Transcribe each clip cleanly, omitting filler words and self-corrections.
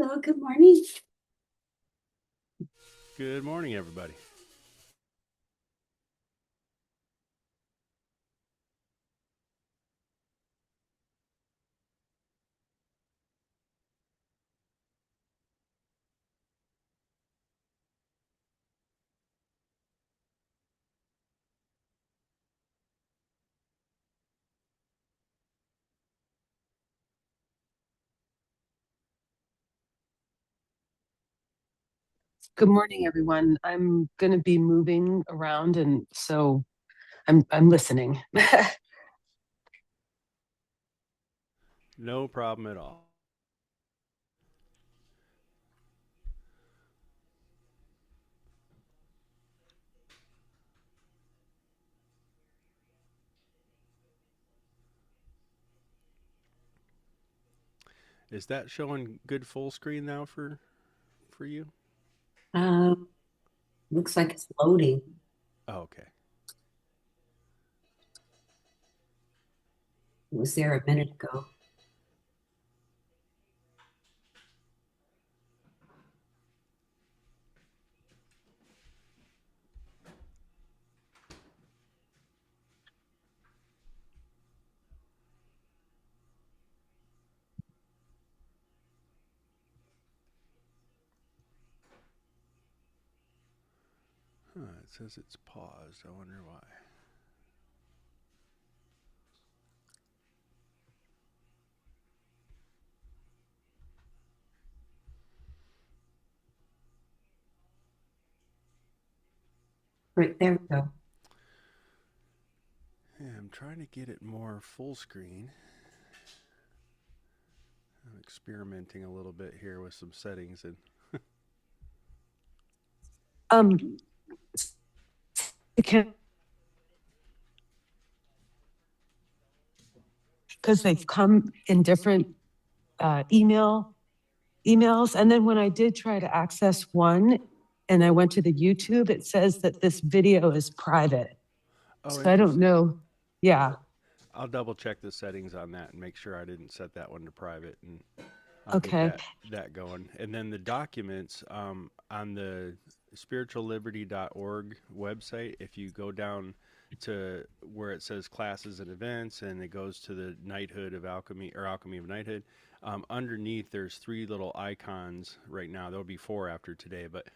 Hello, good morning. Good morning, everybody. Good morning, everyone. I'm going to be moving around, and so I'm listening. No problem at all. Is that showing good full screen now for you? Um, Looks like it's loading. Oh, okay. It was there a minute ago. It says it's paused. I wonder why. Right, there we go. Yeah, I'm trying to get it more full screen. I'm experimenting a little bit here with some settings and um, because they've come in different emails, and then when I did try to access one, and I went to the YouTube, it says that this video is private. oh, So I don't interesting. know. Yeah. I'll double check the settings on that and make sure I didn't set that one to private, and I'll get Okay. that going. And then the documents on the spiritualliberty.org website, if you go down to where it says classes and events and it goes to the Knighthood of Alchemy or Alchemy of Knighthood, underneath there's three little icons right now. There'll be four after today, but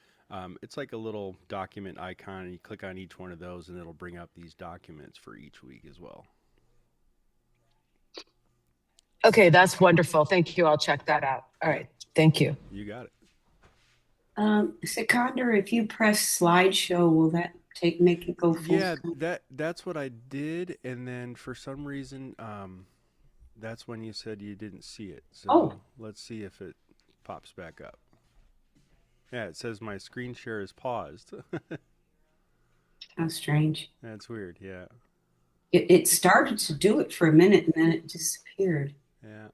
it's like a little document icon, and you click on each one of those and it'll bring up these documents for each week as well. Okay, that's wonderful. Thank you. I'll check that out. All right. Thank you. You got it. Sikander, if you press slideshow, will that make it go full Yeah, screen? that's what I did, and then for some reason, that's when you said you didn't see it. Oh, So let's see if it pops back up. Yeah, it says my screen share is paused. how strange. That's weird. Yeah, It started to do it for a minute and then it disappeared. yeah.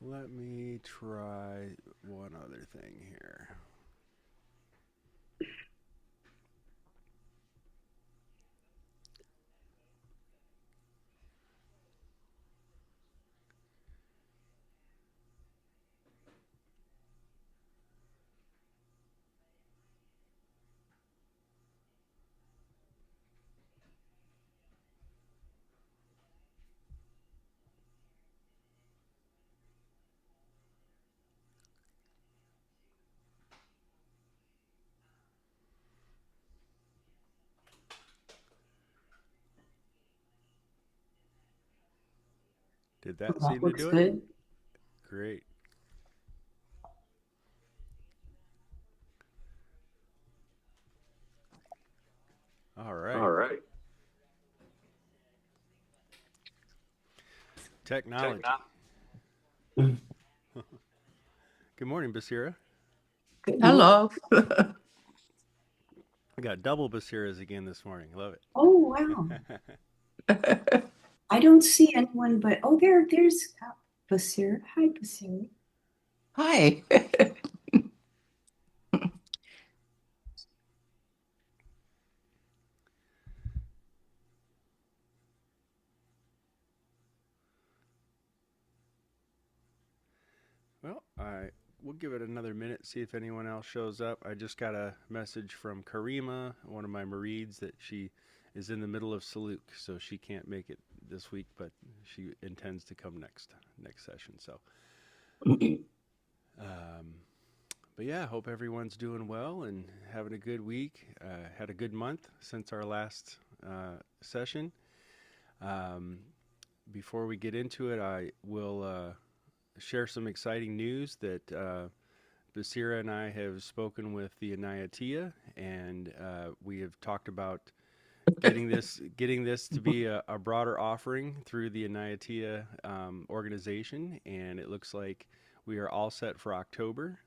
Let me try one other thing here. Did Oh, that that seem to looks do it? good. Great. All All right. right. Technology. Mm. Good morning, Basira. Good morning. Hello. I got double Basiras again this morning. Love Oh, wow. it. I don't see anyone, but oh, there's Basir. Hi, Basir. Hi. Well, we'll give it another minute, see if anyone else shows up. I just got a message from Karima, one of my Marids, that she is in the middle of Saluk, so she can't make it this week, but she intends to come next session. So, but yeah, hope everyone's doing well and having a good week. Had a good month since our last session. Before we get into it, I will share some exciting news that Basira and I have spoken with the Inayatiyya, and we have talked about getting this to be a broader offering through the Inayatiyya organization, and it looks like we are all set for October.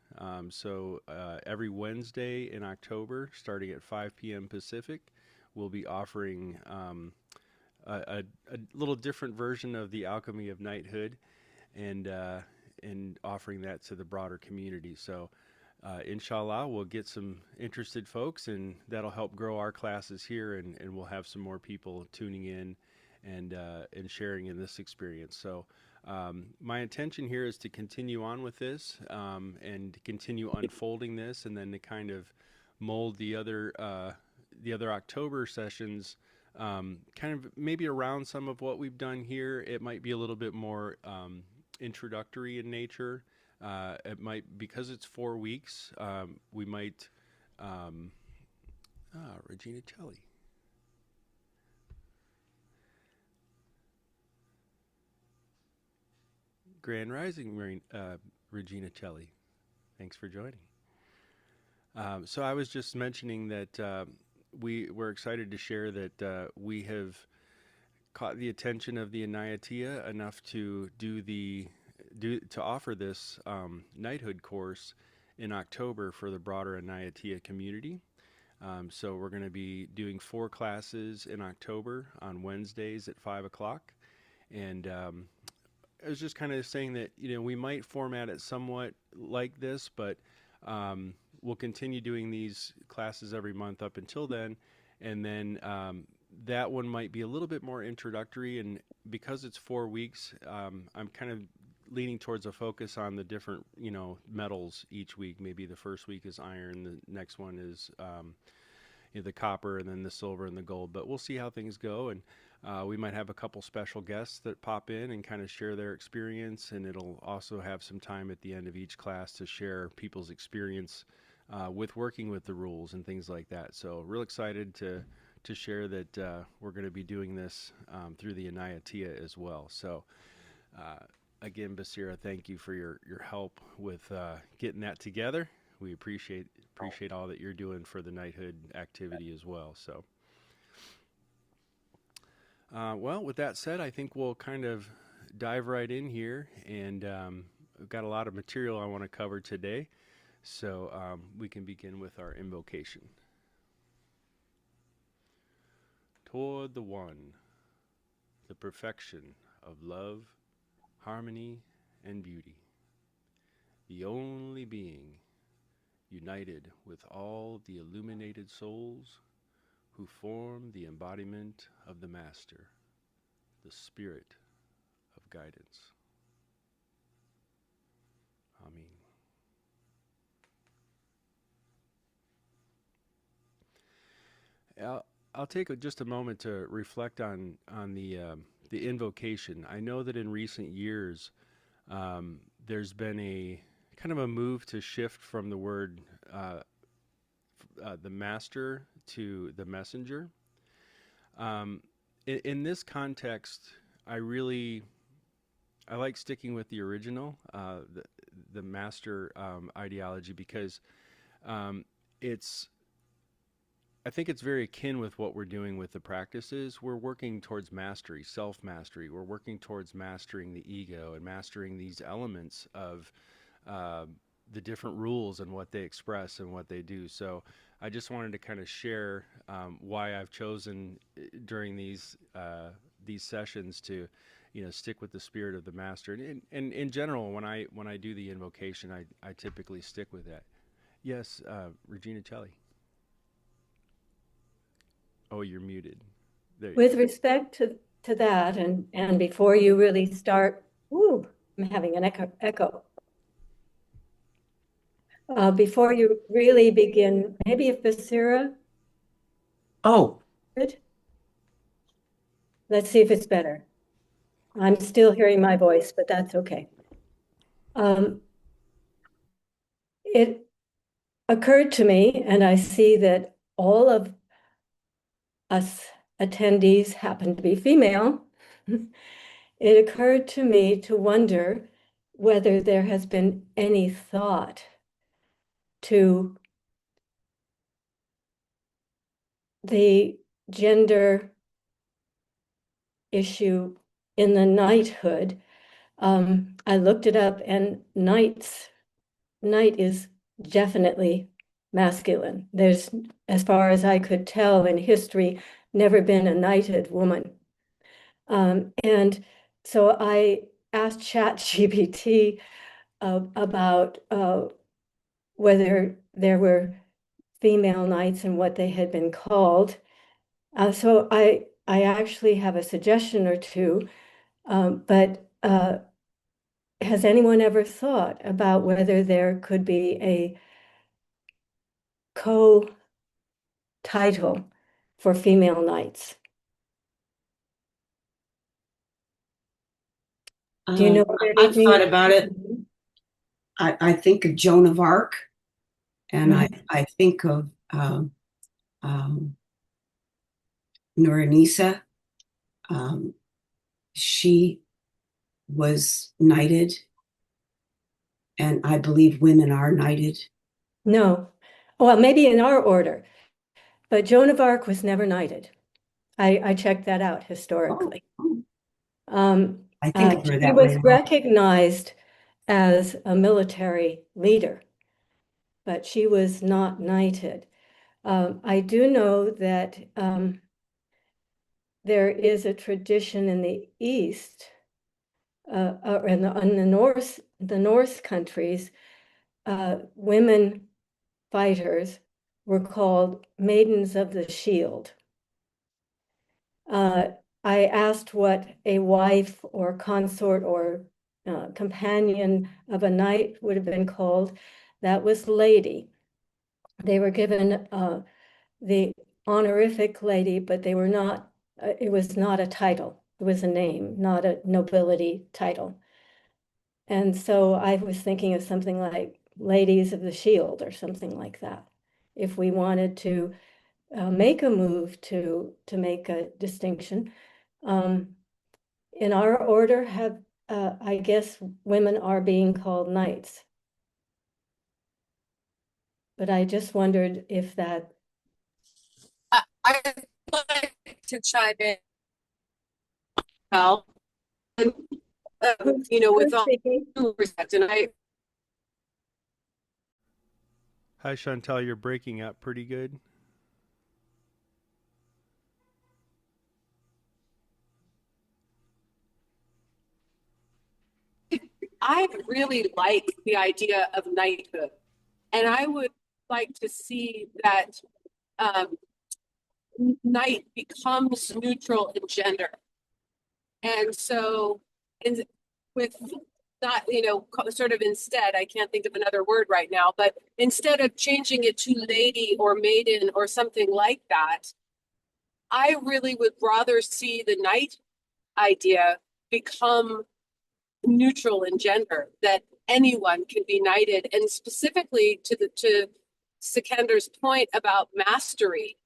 So every Wednesday in October, starting at 5 p.m. Pacific, we'll be offering a little different version of the Alchemy of Knighthood, and offering that to the broader community. So inshallah, we'll get some interested folks, and that'll help grow our classes here, and we'll have some more people tuning in and sharing in this experience. So my intention here is to continue on with this, and to continue unfolding this, and then to kind of mold the other October sessions kind of maybe around some of what we've done here. It might be a little bit more introductory in nature. It might, because it's 4 weeks, we might Regina Celli. Grand Rising, Regina Celli. Thanks for joining. So I was just mentioning that we're excited to share that we have caught the attention of the Inayatiyya enough to offer this knighthood course in October for the broader Inayatiyya community. So we're going to be doing 4 classes in October on Wednesdays at 5 o'clock. And I was just kind of saying that, we might format it somewhat like this, but we'll continue doing these classes every month up until then. And then that one might be a little bit more introductory. And because it's 4 weeks, I'm kind of leaning towards a focus on the different, metals each week. Maybe the first week is iron, the next one is the copper, and then the silver and the gold. But we'll see how things go, and we might have a couple special guests that pop in and kind of share their experience, and it'll also have some time at the end of each class to share people's experience with working with the rules and things like that. So real excited to share that we're going to be doing this through the Inayatiyya as well. So again, Basira, thank you for your help with getting that together. We appreciate all that you're doing for the knighthood activity as well. So, well, with that said, I think we'll kind of dive right in here, and we've got a lot of material I want to cover today. So we can begin with our invocation. Toward the One, the perfection of love, harmony, and beauty, the only being united with all the illuminated souls who form the embodiment of the Master, the Spirit of guidance. Amen. I'll take just a moment to reflect on the invocation. I know that in recent years, there's been a kind of a move to shift from the word the master to the messenger. In this context, I like sticking with the original, the master ideology, because I think it's very akin with what we're doing with the practices. We're working towards mastery, self-mastery. We're working towards mastering the ego and mastering these elements of the different rules and what they express and what they do. So I just wanted to kind of share why I've chosen during these sessions to, stick with the spirit of the master. And in general, when I do the invocation, I typically stick with that. Yes, Regina Celli. Oh, you're muted. With respect to that, and before you really start, I'm having an echo. before you really begin, maybe if Basira, Oh, good. Let's see if it's better. I'm still hearing my voice, but that's okay. It occurred to me, and I see that all of us attendees happen to be female. It occurred to me to wonder whether there has been any thought to the gender issue in the knighthood. I looked it up, and knight is definitely masculine. There's, as far as I could tell in history, never been a knighted woman. And so I asked ChatGPT about whether there were female knights and what they had been called. So I actually have a suggestion or two, but has anyone ever thought about whether there could be a co-title for female knights? Do you know I've anything? thought about it. I think of Joan of Arc, and I think of Nuranisa. She was knighted, and I believe women are knighted. No. Well, maybe in our order, but Joan of Arc was never knighted. I checked that out historically. I think of her She that was way. recognized as a military leader, but she was not knighted. I do know that there is a tradition in the East, in the Norse countries, women fighters were called maidens of the shield. I asked what a wife or consort or companion of a knight would have been called. That was lady. They were given the honorific lady, but they were not, it was not a title. It was a name, not a nobility title. And so I was thinking of something like Ladies of the Shield or something like that. If we wanted to make a move to make a distinction. In our order, I guess women are being called knights. But I just wondered if that. I'd like to chime in, Al. You know, with all due respect, and Hi, Chantal. You're breaking up pretty good. I really like the idea of knighthood, and I would like to see that knight becomes neutral in gender. And so, with not, you know, sort of instead, I can't think of another word right now, but instead of changing it to lady or maiden or something like that, I really would rather see the knight idea become neutral in gender, that anyone can be knighted. And specifically to Sikander's point about mastery,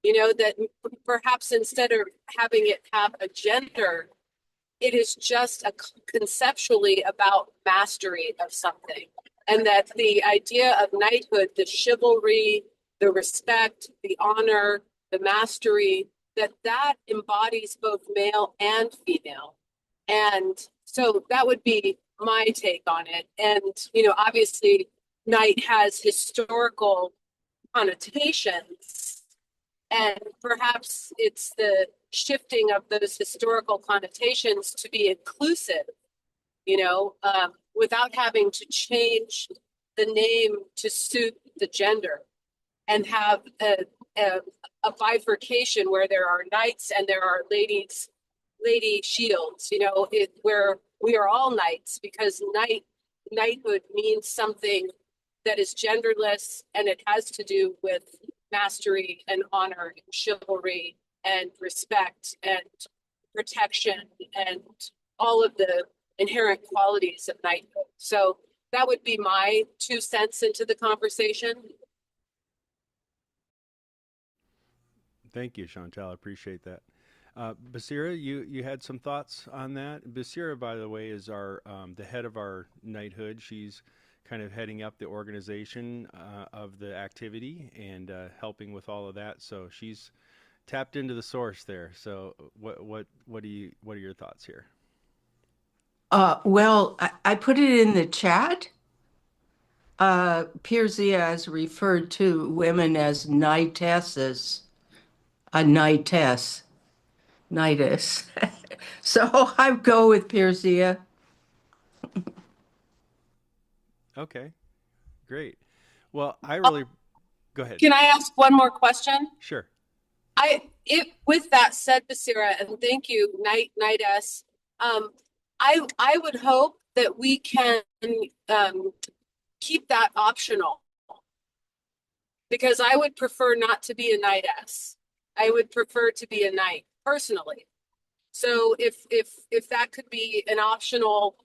you know, that perhaps instead of having it have a gender, it is just conceptually about mastery of something. And that the idea of knighthood, the chivalry, the respect, the honor, the mastery, that embodies both male and female. And so that would be my take on it. And, you know, obviously, knight has historical connotations, and perhaps it's the shifting of those historical connotations to be inclusive, you know, without having to change the name to suit the gender, and have a bifurcation where there are knights and there are lady shields, you know, where we are all knights, because knighthood means something that is genderless, and it has to do with mastery and honor and chivalry and respect and protection and all of the inherent qualities of knighthood. So that would be my 2 cents into the conversation. Thank you, Chantal. I appreciate that. Basira, you had some thoughts on that. Basira, by the way, is our the head of our knighthood. She's kind of heading up the organization of the activity and helping with all of that. So she's tapped into the source there. So what are your thoughts here? Well, I put it in the chat. Pirzia has referred to women as knightesses, a knightess, knightess. So I go with Pirzia. Okay, great. Well, I really go ahead. Can I ask one more question? Sure. With that said, Basira, and thank you, Knightess. I would hope that we can keep that optional, because I would prefer not to be a knightess. I would prefer to be a knight personally. So if that could be an optional,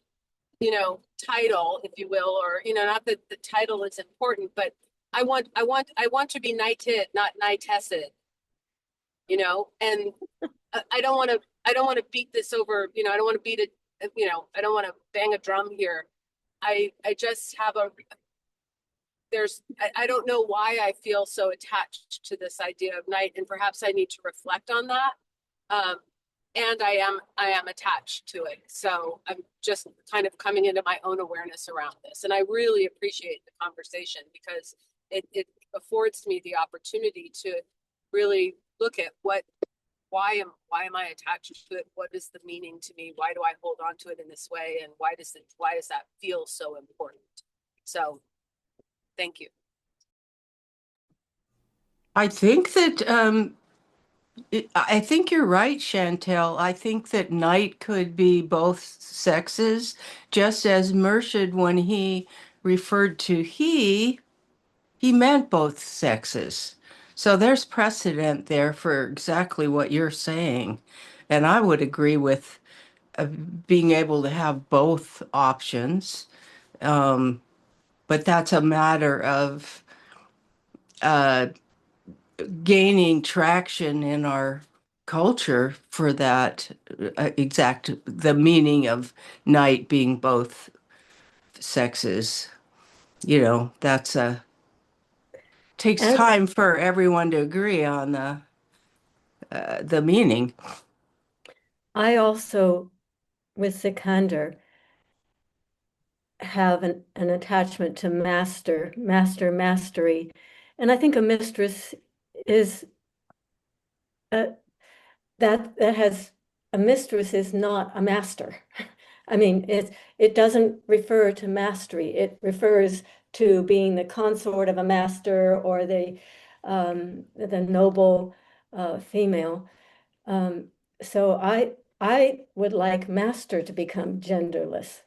title, if you will, or not that the title is important, but I want to be knighted, not knightessed. And I don't want to beat this over. I don't want to beat it. I don't want to bang a drum here. I just have I don't know why I feel so attached to this idea of knight, and perhaps I need to reflect on that. And I am attached to it. So I'm just kind of coming into my own awareness around this. And I really appreciate the conversation, because it affords me the opportunity to really look at why am I attached to it? What is the meaning to me? Why do I hold on to it in this way? And why does that feel so important? So thank you. I think that I think you're right, Chantel. I think that knight could be both sexes, just as Murshid, when he referred to he meant both sexes. So there's precedent there for exactly what you're saying. And I would agree with being able to have both options. But that's a matter of gaining traction in our culture for that the meaning of knight being both sexes. That's takes And time for everyone to agree on the meaning. I also, with Sikander, have an attachment to mastery. And I think a mistress is a mistress is not a master. I mean, it doesn't refer to mastery. It refers to being the consort of a master, or the noble female. So I would like master to become genderless,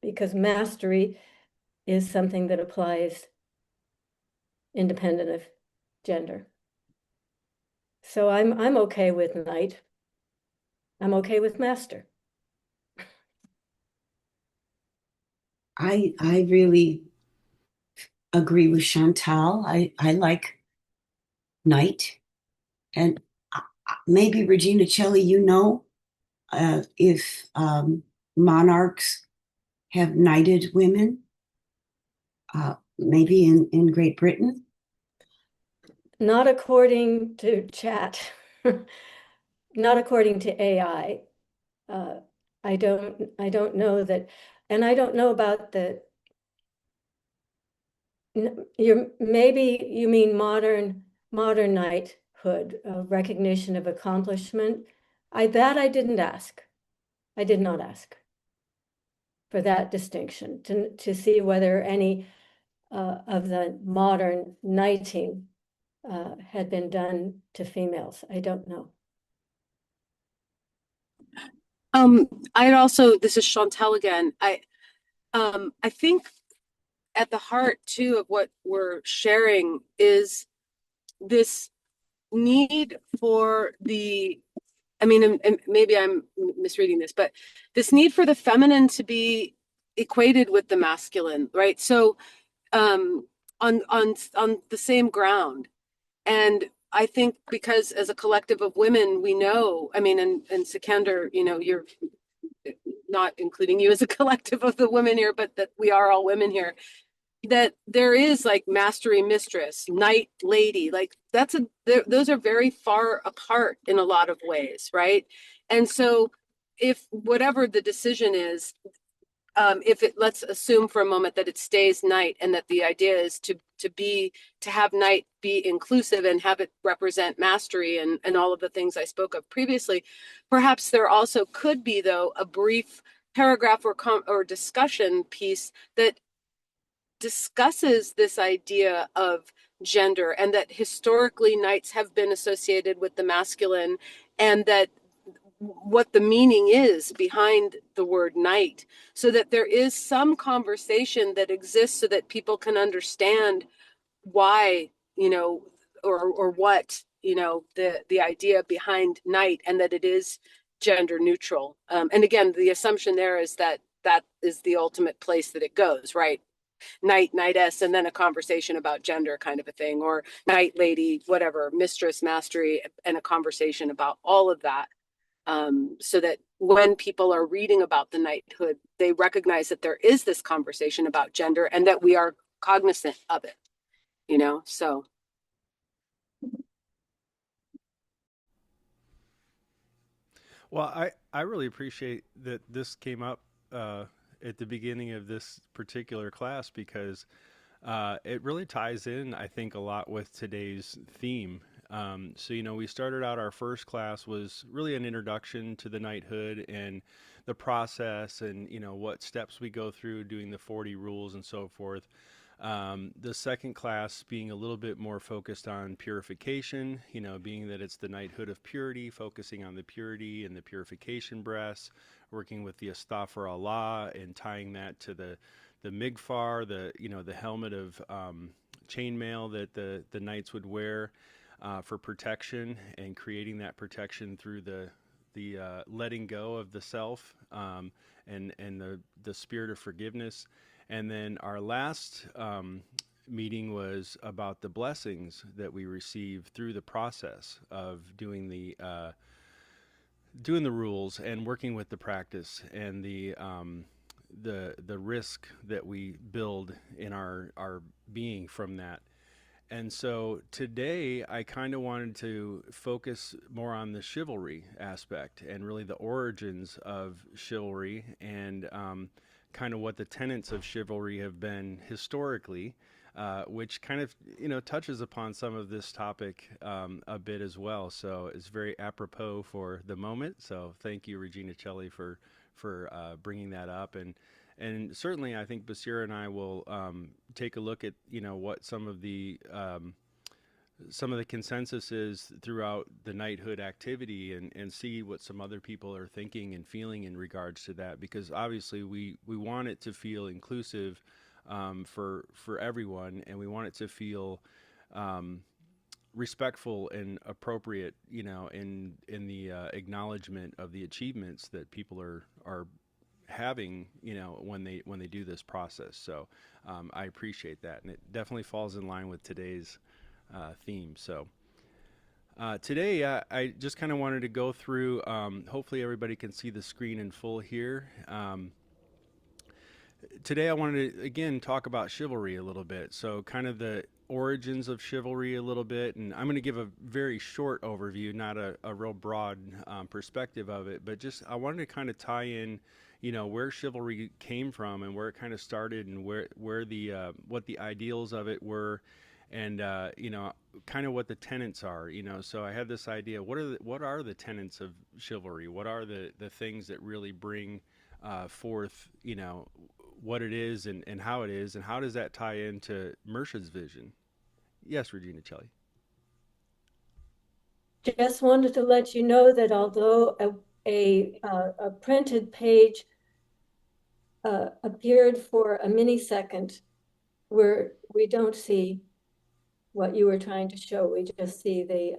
because mastery is something that applies independent of gender. So I'm okay with knight. I'm okay with master. I really agree with Chantal. I like knight, and maybe Regina Celli, if monarchs have knighted women, maybe in Great Britain. Not according to chat, not according to AI. I don't know that, and I don't know about maybe you mean modern knighthood, recognition of accomplishment. I didn't ask. I did not ask for that distinction to see whether any of the modern knighting had been done to females. I don't know. I'd also, this is Chantal again. I think at the heart too of what we're sharing is this need for the, I mean, and maybe I'm misreading this, but this need for the feminine to be equated with the masculine, right? So on the same ground. And I think because as a collective of women, we know, I mean, and Sikander, you know, you're not including you as a collective of the women here, but that we are all women here, that there is like mastery mistress, knight lady, like those are very far apart in a lot of ways, right? And so if whatever the decision is, if it, let's assume for a moment that it stays knight, and that the idea is to have knight be inclusive and have it represent mastery and all of the things I spoke of previously, perhaps there also could be, though, a brief paragraph or discussion piece that discusses this idea of gender, and that historically knights have been associated with the masculine, and that what the meaning is behind the word knight, so that there is some conversation that exists so that people can understand why, you know, or what, you know, the idea behind knight, and that it is gender neutral. And again, the assumption there is that that is the ultimate place that it goes, right? Knight, knightess, and then a conversation about gender kind of a thing, or knight, lady, whatever, mistress, mastery, and a conversation about all of that. So that when people are reading about the knighthood, they recognize that there is this conversation about gender and that we are cognizant of it, you know? So. Well, I really appreciate that this came up at the beginning of this particular class, because it really ties in, I think, a lot with today's theme. So, you know, we started out, our first class was really an introduction to the knighthood and the process, and, you know, what steps we go through doing the 40 rules and so forth. The second class being a little bit more focused on purification, you know, being that it's the Knighthood of Purity, focusing on the purity and the purification breaths, working with the Astaghfirullah and tying that to the migfar, the, you know, the helmet of chainmail that the knights would wear for protection, and creating that protection through the letting go of the self, and the spirit of forgiveness. And then our last meeting was about the blessings that we receive through the process of doing the rules and working with the practice, and the risk that we build in our being from that. And so today I kind of wanted to focus more on the chivalry aspect, and really the origins of chivalry, and kind of what the tenets of chivalry have been historically, which kind of, you know, touches upon some of this topic a bit as well. So it's very apropos for the moment. So thank you, Regina Celli, for bringing that up. And certainly I think Basira and I will take a look at, you know, what some of the consensus is throughout the knighthood activity, and see what some other people are thinking and feeling in regards to that, because obviously we want it to feel inclusive for everyone, and we want it to feel respectful and appropriate, you know, in the acknowledgement of the achievements that people are having, you know, when they do this process. So I appreciate that, and it definitely falls in line with today's theme. So today I just kind of wanted to go through, hopefully everybody can see the screen in full here. Today I wanted to again talk about chivalry a little bit, so kind of the origins of chivalry a little bit, and I'm going to give a very short overview, not a real broad perspective of it, but just I wanted to kind of tie in, you know, where chivalry came from and where it kind of started, and where the what the ideals of it were, and you know, kind of what the tenets are, you know. So I had this idea: what are the tenets of chivalry? What are the things that really bring forth, you know, what it is and how it is, and how does that tie into Murshid's vision? Yes, Regina Celli. Just wanted to let you know that although a printed page appeared for a millisecond we don't see what you were trying to show. We just see the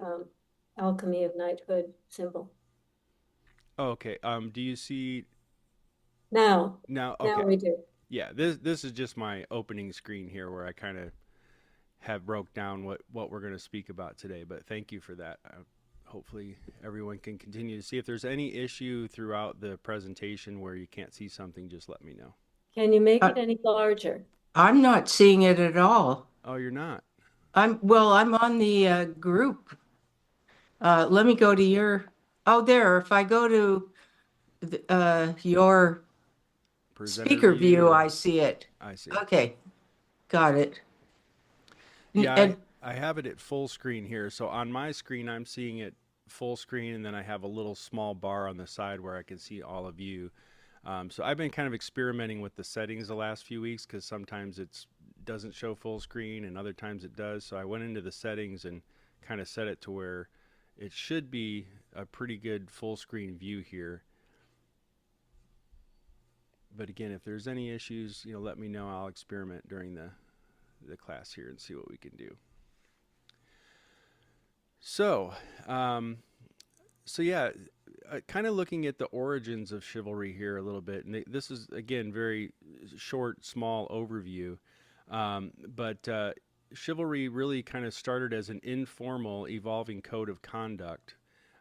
Alchemy of Knighthood symbol. Oh, okay. Do you see Now, now? now Okay. we do. Yeah, this is just my opening screen here where I kind of have broke down what we're going to speak about today. But thank you for that. Hopefully everyone can continue to see. If there's any issue throughout the presentation where you can't see something, just let me know. Can you make it any larger? I'm not seeing it at all. Oh, you're not? I'm on the group. Let me go to your, oh, there, if I go to your Presenter speaker view, or I see it. I see. Okay, got it. Yeah, I have it at full screen here. So on my screen, I'm seeing it full screen, and then I have a little small bar on the side where I can see all of you. So I've been kind of experimenting with the settings the last few weeks because sometimes it doesn't show full screen and other times it does. So I went into the settings and kind of set it to where it should be a pretty good full screen view here. But again, if there's any issues, let me know. I'll experiment during the class here and see what we can do. So, yeah, kind of looking at the origins of chivalry here a little bit, and this is again very short, small overview. But chivalry really kind of started as an informal, evolving code of conduct,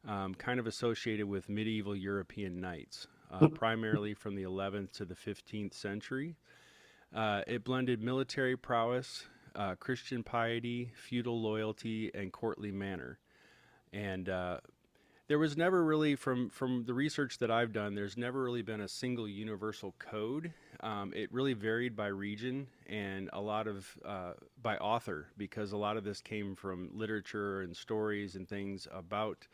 kind of associated with medieval European knights, primarily from the 11th to the 15th century. It blended military prowess, Christian piety, feudal loyalty, and courtly manner. And there was never really, from the research that I've done, there's never really been a single universal code. It really varied by region and a lot of by author, because a lot of this came from literature and stories and things about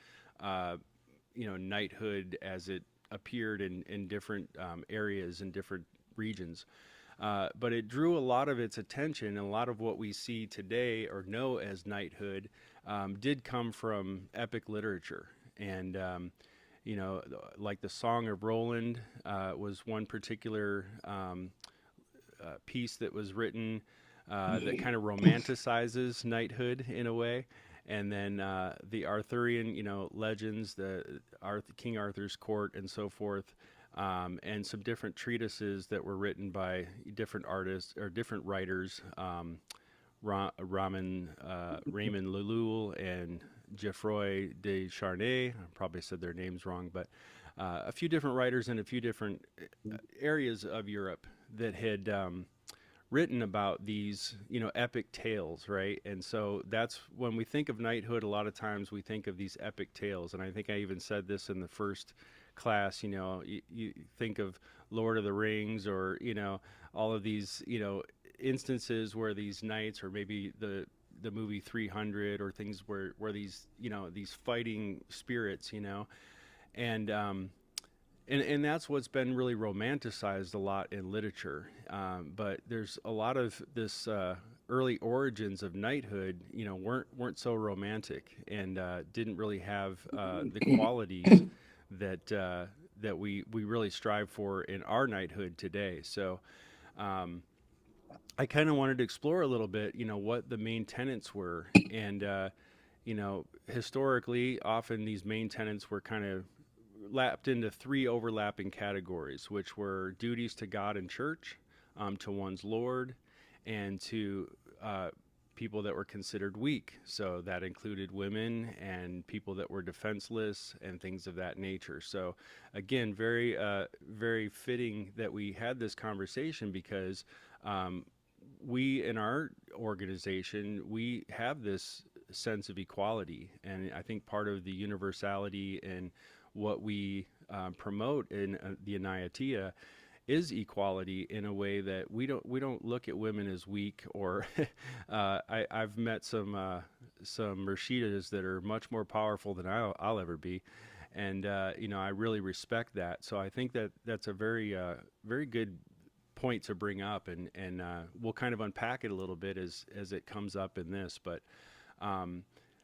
knighthood as it appeared in different areas and different regions. But it drew a lot of its attention, and a lot of what we see today or know as knighthood did come from epic literature. And, like the Song of Roland was one particular piece that was written that kind of romanticizes knighthood in a way. And then the Arthurian, legends, King Arthur's court and so forth. And some different treatises that were written by different artists or different writers, Raymond Leloul and Geoffroy de Charnay. I probably said their names wrong, but a few different writers in a few different areas of Europe that had written about these, epic tales, right? And so that's when we think of knighthood, a lot of times we think of these epic tales. And I think I even said this in the first class, you think of Lord of the Rings or, all of these, instances where these knights, or maybe the movie 300 or things where these, these fighting spirits, and that's what's been really romanticized a lot in literature. But there's a lot of this early origins of knighthood, weren't so romantic and didn't really have the qualities that we really strive for in our knighthood today. So I kind of wanted to explore a little bit, what the main tenets were. And, historically, often these main tenets were kind of lapped into three overlapping categories, which were duties to God and church, to one's Lord, and to people that were considered weak. So that included women and people that were defenseless and things of that nature. So again, very, very fitting that we had this conversation because we in our organization, we have this sense of equality. And I think part of the universality and what we promote in the Inayatiyya is equality in a way that we don't look at women as weak. Or I've met some Murshidas that are much more powerful than I'll ever be, and I really respect that. So I think that that's a very very good point to bring up, and we'll kind of unpack it a little bit as it comes up in this, but.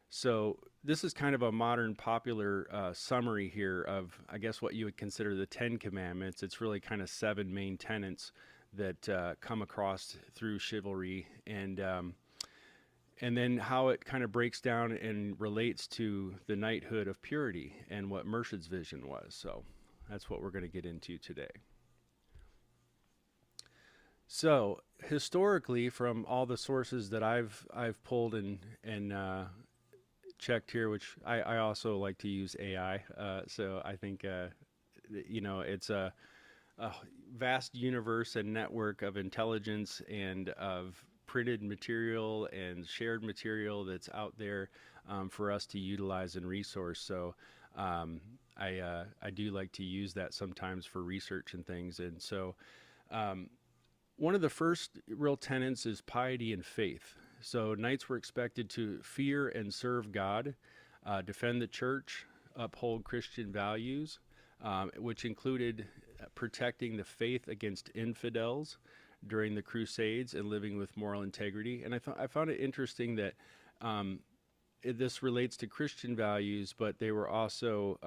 So this is kind of a modern popular summary here of, I guess, what you would consider the 10 Commandments. It's really kind of 7 main tenets that come across through chivalry, and then how it kind of breaks down and relates to the knighthood of purity and what Murshid's vision was. So that's what we're going to get into today. So historically, from all the sources that I've pulled and checked here, which I also like to use AI. So I think it's a vast universe and network of intelligence and of printed material and shared material that's out there for us to utilize and resource. So I do like to use that sometimes for research and things. And so one of the first real tenets is piety and faith. So knights were expected to fear and serve God, defend the church, uphold Christian values, which included protecting the faith against infidels during the Crusades and living with moral integrity. And I found it interesting that this relates to Christian values, but they were also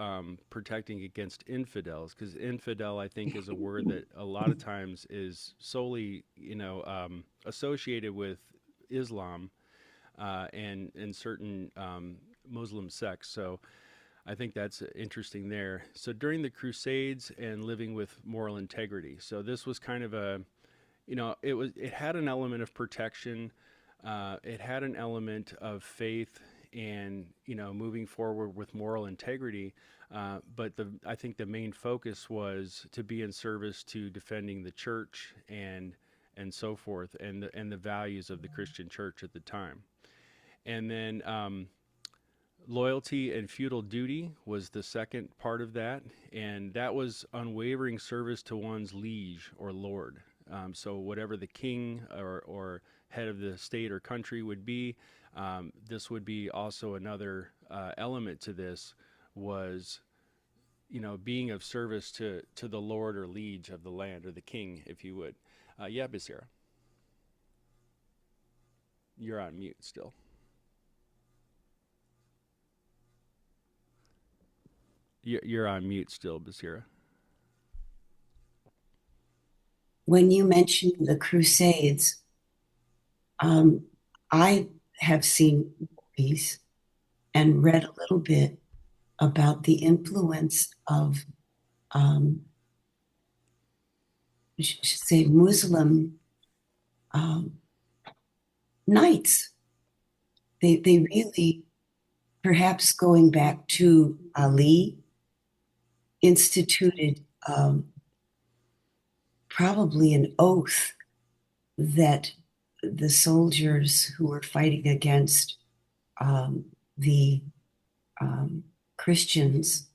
protecting against infidels, because infidel, I think, is a word that a lot of times is solely, associated with Islam and certain Muslim sects. So I think that's interesting there. So during the Crusades and living with moral integrity. So this was kind of it had an element of protection. It had an element of faith and, moving forward with moral integrity. But I think the main focus was to be in service to defending the church and so forth, and the values of the Christian church at the time. And then loyalty and feudal duty was the second part of that, and that was unwavering service to one's liege or lord. So whatever the king or head of the state or country would be, this would be also another element to this, was being of service to the lord or liege of the land, or the king, if you would. Yeah, Basira. You're on mute still. You're on mute still, Basira. When you mentioned the Crusades, I have seen movies and read a little bit about the influence of, say, Muslim knights. They really, perhaps going back to Ali, instituted probably an oath that the soldiers who were fighting against the Christians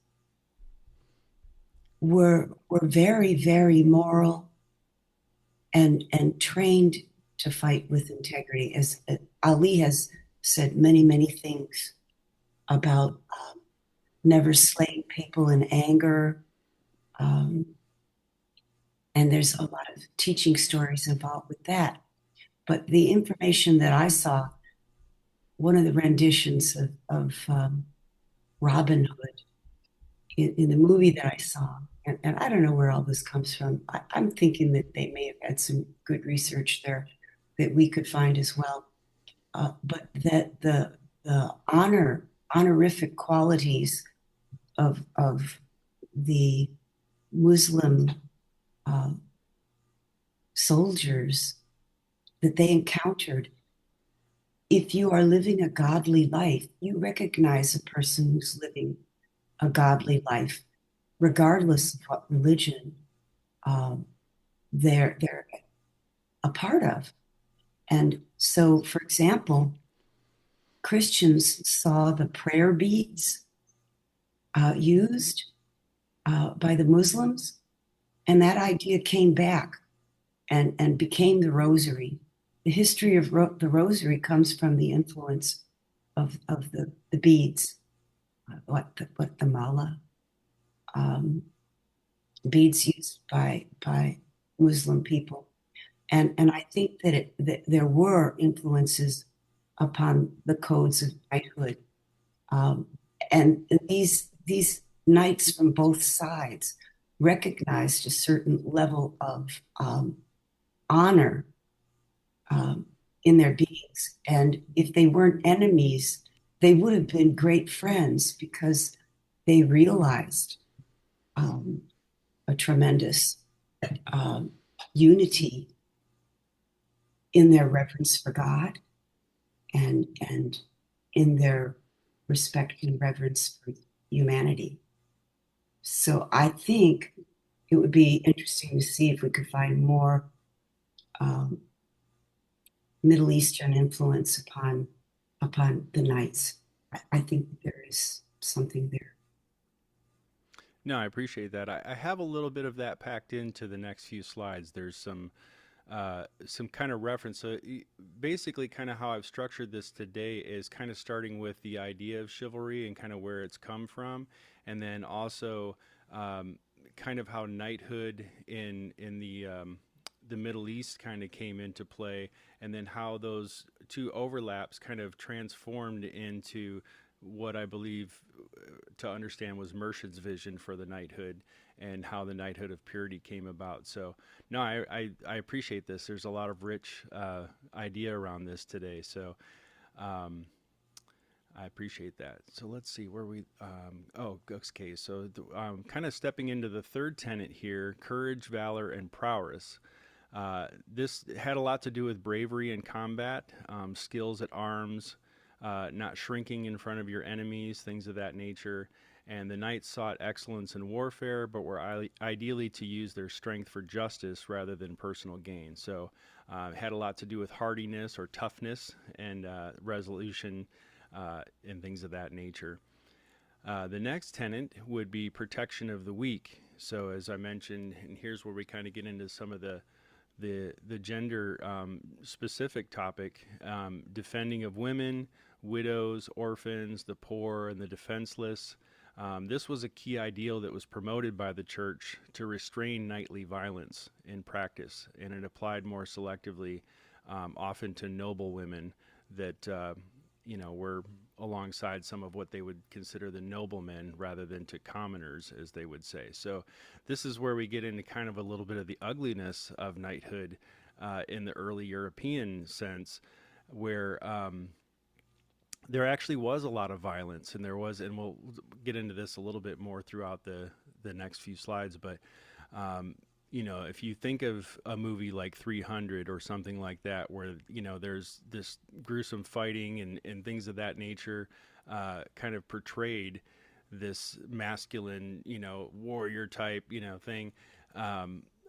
were very, very moral and trained to fight with integrity. As Ali has said many, many things about never slaying people in anger. And there's a lot of teaching stories involved with that. But the information that I saw, one of the renditions of Robin Hood in the movie that I saw, and I don't know where all this comes from. I'm thinking that they may have had some good research there that we could find as well. But that the honorific qualities of the Muslim soldiers that they encountered, if you are living a godly life, you recognize a person who's living a godly life, regardless of what religion they're a part of. And so, for example, Christians saw the prayer beads used by the Muslims, and that idea came back and became the rosary. The history of the rosary comes from the influence of the beads, what the mala, beads used by Muslim people, and I think that there were influences upon the codes of knighthood, and these knights from both sides recognized a certain level of honor in their beings. And if they weren't enemies, they would have been great friends because they realized a tremendous unity in their reverence for God and in their respect and reverence for humanity. So I think it would be interesting to see if we could find more Middle Eastern influence upon the knights. I think there is something there. No, I appreciate that. I have a little bit of that packed into the next few slides. There's some kind of reference. So basically, kind of how I've structured this today is kind of starting with the idea of chivalry and kind of where it's come from, and then also kind of how knighthood in the Middle East kind of came into play, and then how those two overlaps kind of transformed into what I believe to understand was Murshid's vision for the knighthood and how the Knighthood of Purity came about. So, no, I appreciate this. There's a lot of rich idea around this today. So, I appreciate that. So let's see where we, okay. So kind of stepping into the third tenet here, courage, valor, and prowess. This had a lot to do with bravery in combat, skills at arms, not shrinking in front of your enemies, things of that nature. And the knights sought excellence in warfare, but were ideally to use their strength for justice rather than personal gain. So it had a lot to do with hardiness or toughness and resolution and things of that nature. The next tenet would be protection of the weak. So as I mentioned, and here's where we kind of get into some of the gender specific topic, defending of women, widows, orphans, the poor, and the defenseless. This was a key ideal that was promoted by the church to restrain knightly violence in practice, and it applied more selectively, often to noble women that were alongside some of what they would consider the noblemen rather than to commoners, as they would say. So this is where we get into kind of a little bit of the ugliness of knighthood in the early European sense, where there actually was a lot of violence, and we'll get into this a little bit more throughout the next few slides, but if you think of a movie like 300 or something like that, where there's this gruesome fighting and things of that nature, kind of portrayed this masculine warrior type thing.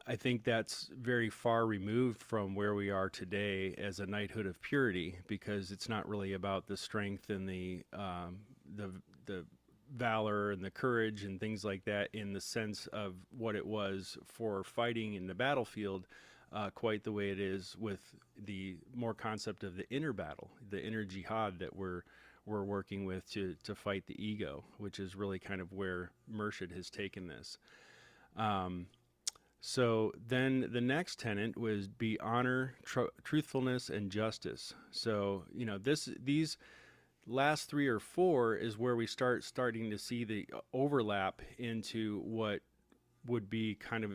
I think that's very far removed from where we are today as a knighthood of purity, because it's not really about the strength and the valor and the courage and things like that in the sense of what it was for fighting in the battlefield, quite the way it is with the more concept of the inner battle, the inner jihad that we're working with to fight the ego, which is really kind of where Murshid has taken this. So then the next tenet was be honor, truthfulness, and justice. So, these last three or four is where we starting to see the overlap into what would be kind of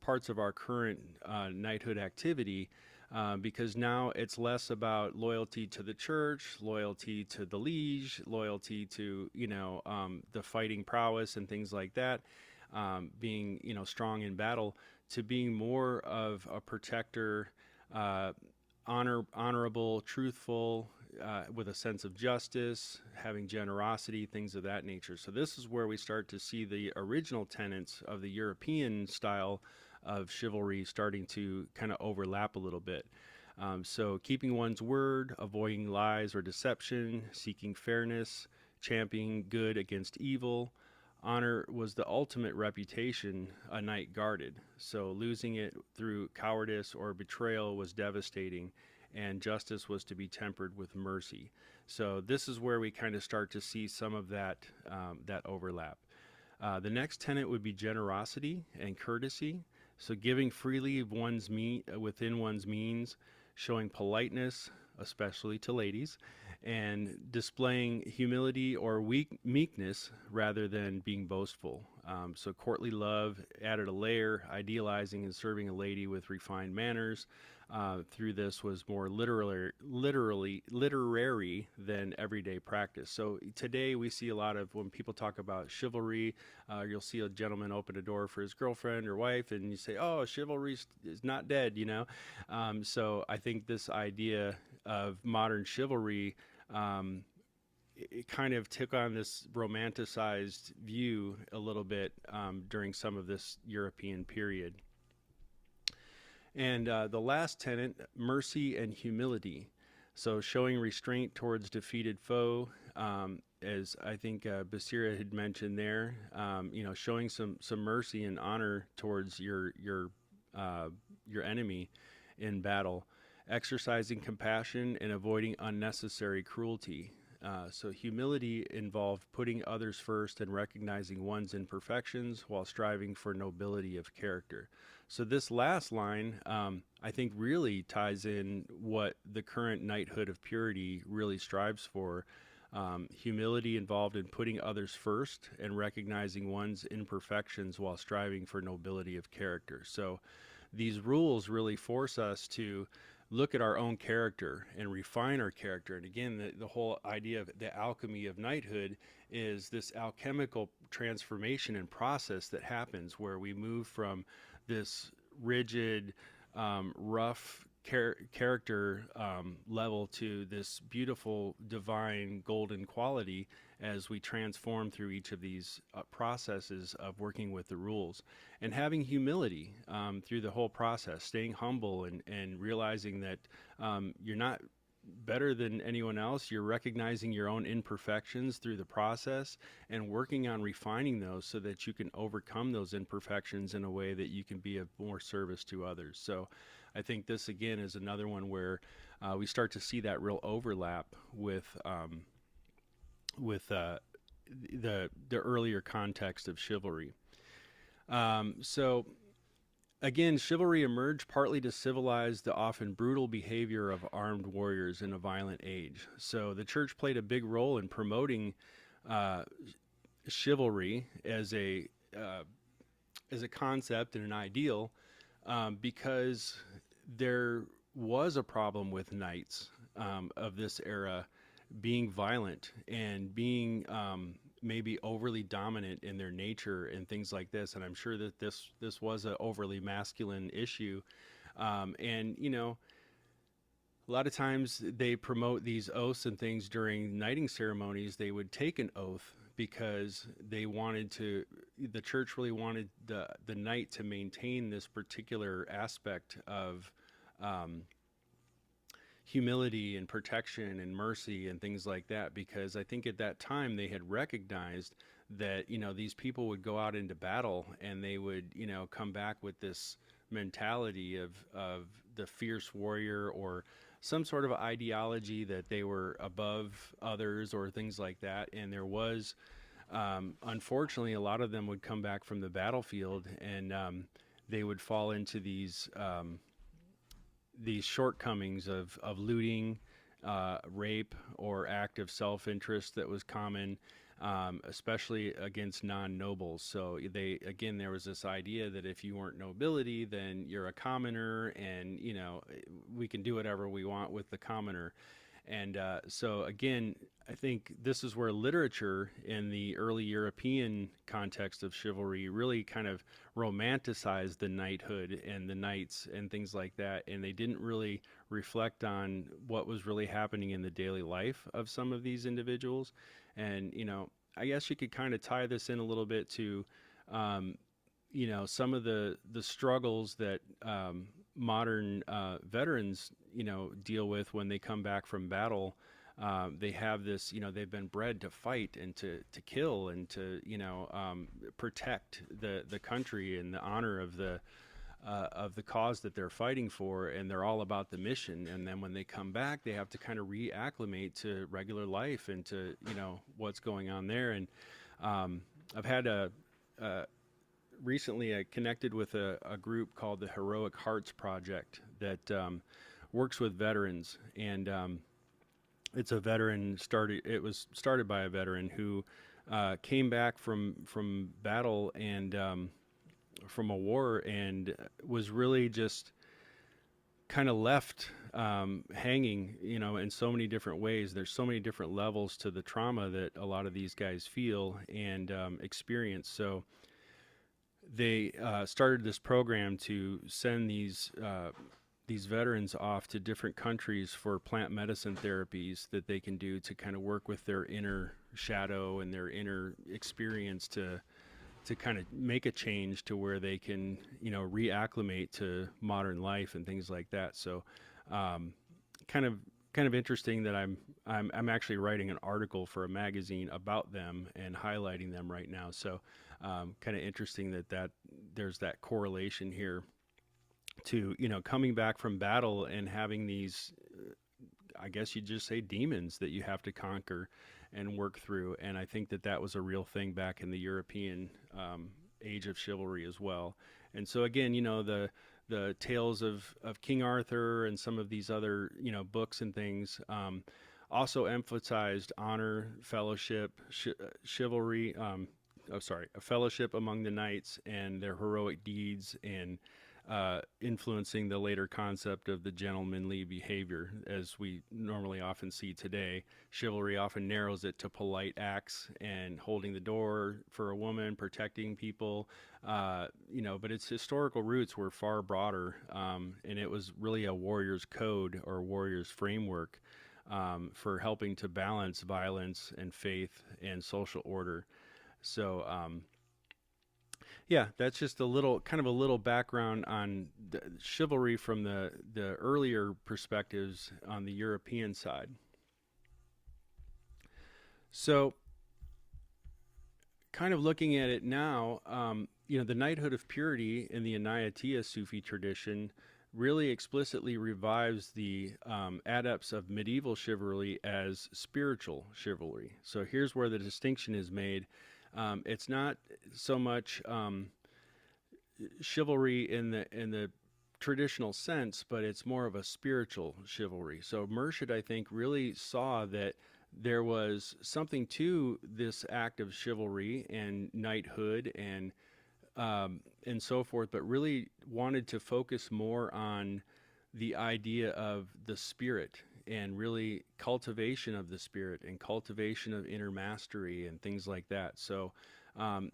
parts of our current knighthood activity, because now it's less about loyalty to the church, loyalty to the liege, loyalty to the fighting prowess and things like that, being strong in battle, to being more of a protector, honorable, truthful, with a sense of justice, having generosity, things of that nature. So this is where we start to see the original tenets of the European style of chivalry starting to kind of overlap a little bit. So keeping one's word, avoiding lies or deception, seeking fairness, championing good against evil. Honor was the ultimate reputation a knight guarded. So losing it through cowardice or betrayal was devastating, and justice was to be tempered with mercy. So this is where we kind of start to see some of that overlap. The next tenet would be generosity and courtesy. So giving freely of within one's means, showing politeness, especially to ladies, and displaying humility or meekness rather than being boastful. So courtly love added a layer, idealizing and serving a lady with refined manners. Through this was more literary than everyday practice. So today we see a lot of, when people talk about chivalry, you'll see a gentleman open a door for his girlfriend or wife, and you say, "Oh, chivalry is not dead," you know. So I think this idea of modern chivalry, it kind of took on this romanticized view a little bit during some of this European period. And the last tenet, mercy and humility. So showing restraint towards defeated foe, as I think Basira had mentioned there, showing some mercy and honor towards your enemy in battle, exercising compassion and avoiding unnecessary cruelty. So humility involved putting others first and recognizing one's imperfections while striving for nobility of character. So this last line, I think, really ties in what the current Knighthood of Purity really strives for. Humility involved in putting others first and recognizing one's imperfections while striving for nobility of character. So these rules really force us to look at our own character and refine our character. And again, the whole idea of the alchemy of knighthood is this alchemical transformation and process that happens where we move from this rigid, rough character level to this beautiful, divine, golden quality as we transform through each of these processes of working with the rules. And having humility through the whole process, staying humble and realizing that you're not better than anyone else. You're recognizing your own imperfections through the process and working on refining those so that you can overcome those imperfections in a way that you can be of more service to others. So I think this, again, is another one where we start to see that real overlap with the earlier context of chivalry. So again, chivalry emerged partly to civilize the often brutal behavior of armed warriors in a violent age. So the church played a big role in promoting chivalry as a concept and an ideal, because there was a problem with knights of this era being violent and being maybe overly dominant in their nature and things like this. And I'm sure that this was an overly masculine issue. And, you know, a lot of times they promote these oaths and things during knighting ceremonies. They would take an oath because they wanted to, the church really wanted the knight to maintain this particular aspect of humility and protection and mercy and things like that, because I think at that time they had recognized that, you know, these people would go out into battle and they would, you know, come back with this mentality of the fierce warrior or some sort of ideology that they were above others or things like that. And there was, unfortunately, a lot of them would come back from the battlefield and they would fall into these shortcomings of looting, rape, or act of self-interest that was common, especially against non-nobles. So there was this idea that if you weren't nobility, then you're a commoner, and, you know, we can do whatever we want with the commoner. And so again, I think this is where literature in the early European context of chivalry really kind of romanticized the knighthood and the knights and things like that. And they didn't really reflect on what was really happening in the daily life of some of these individuals. And, you know, I guess you could kind of tie this in a little bit to, you know, some of the struggles that modern veterans, you know, deal with when they come back from battle. They have this, you know, they've been bred to fight and to kill and to, you know, protect the country and the honor of the cause that they're fighting for, and they're all about the mission. And then when they come back, they have to kind of reacclimate to regular life and to, you know, what's going on there. And I've had recently I connected with a group called the Heroic Hearts Project that works with veterans, and it's a veteran started. It was started by a veteran who came back from battle and from a war, and was really just kind of left hanging, in so many different ways. There's so many different levels to the trauma that a lot of these guys feel and experience. So they started this program to send these veterans off to different countries for plant medicine therapies that they can do to kind of work with their inner shadow and their inner experience to kind of make a change to where they can, reacclimate to modern life and things like that. So, kind of interesting that I'm actually writing an article for a magazine about them and highlighting them right now. So, kind of interesting that there's that correlation here to, coming back from battle and having these, I guess you'd just say, demons that you have to conquer and work through. And I think that was a real thing back in the European age of chivalry as well. And so again, the tales of King Arthur and some of these other, books and things also emphasized honor, fellowship, chivalry, a fellowship among the knights and their heroic deeds, and influencing the later concept of the gentlemanly behavior as we normally often see today. Chivalry often narrows it to polite acts and holding the door for a woman, protecting people, but its historical roots were far broader, and it was really a warrior's code or warrior's framework for helping to balance violence and faith and social order. So, yeah, that's just a little background on the chivalry from the earlier perspectives on the European side. So, kind of looking at it now, the Knighthood of Purity in the Inayatiyya Sufi tradition really explicitly revives the adepts of medieval chivalry as spiritual chivalry. So here's where the distinction is made. It's not so much chivalry in the traditional sense, but it's more of a spiritual chivalry. So Murshid, I think, really saw that there was something to this act of chivalry and knighthood and so forth, but really wanted to focus more on the idea of the spirit and really cultivation of the spirit and cultivation of inner mastery and things like that. So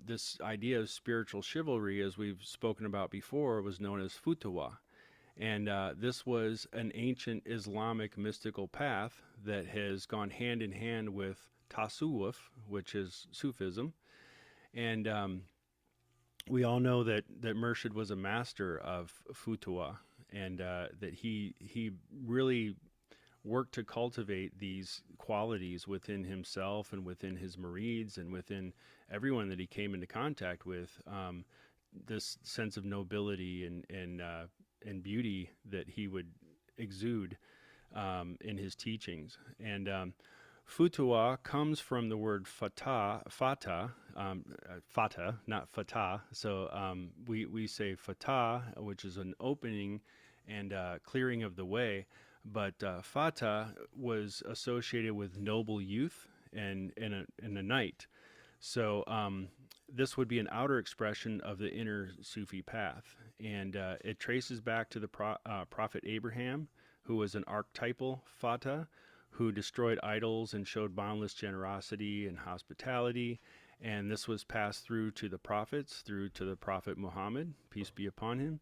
this idea of spiritual chivalry, as we've spoken about before, was known as futuwa. And this was an ancient Islamic mystical path that has gone hand in hand with tasawwuf, which is Sufism. And we all know that Murshid was a master of futuwa, and that he really worked to cultivate these qualities within himself and within his murids and within everyone that he came into contact with, this sense of nobility and beauty that he would exude in his teachings. And futuwa comes from the word fata, not fatah. So we say fata, which is an opening and clearing of the way. But fata was associated with noble youth and a knight. So this would be an outer expression of the inner Sufi path. And it traces back to the prophet Abraham, who was an archetypal fata, who destroyed idols and showed boundless generosity and hospitality. And this was passed through to the prophets, through to the prophet Muhammad, peace be upon him.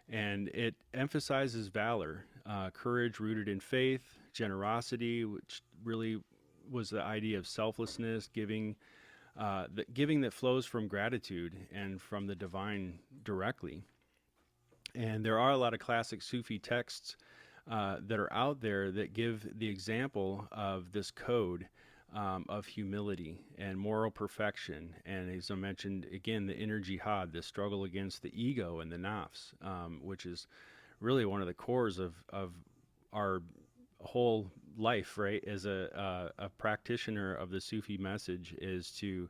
And it emphasizes valor, courage rooted in faith, generosity, which really was the idea of selflessness, giving that flows from gratitude and from the divine directly. And there are a lot of classic Sufi texts that are out there that give the example of this code of humility and moral perfection. And as I mentioned, again, the inner jihad, the struggle against the ego and the nafs, which is really one of the cores of our whole life, right? As a practitioner of the Sufi message, is to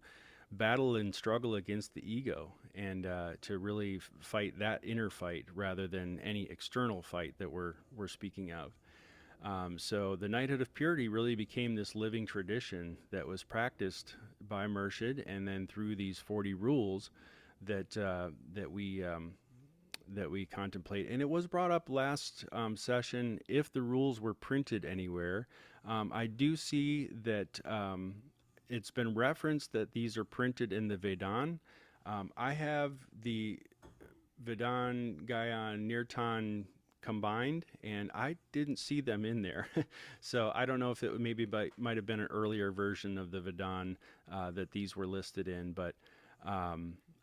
battle and struggle against the ego and to really fight that inner fight rather than any external fight that we're speaking of. So the Knighthood of Purity really became this living tradition that was practiced by Murshid, and then through these 40 rules that we contemplate. And it was brought up last session if the rules were printed anywhere. I do see that it's been referenced that these are printed in the Vedan. I have the Vedan, Gayan, Nirtan combined, and I didn't see them in there. So I don't know if it maybe might have been an earlier version of the Vedan that these were listed in, but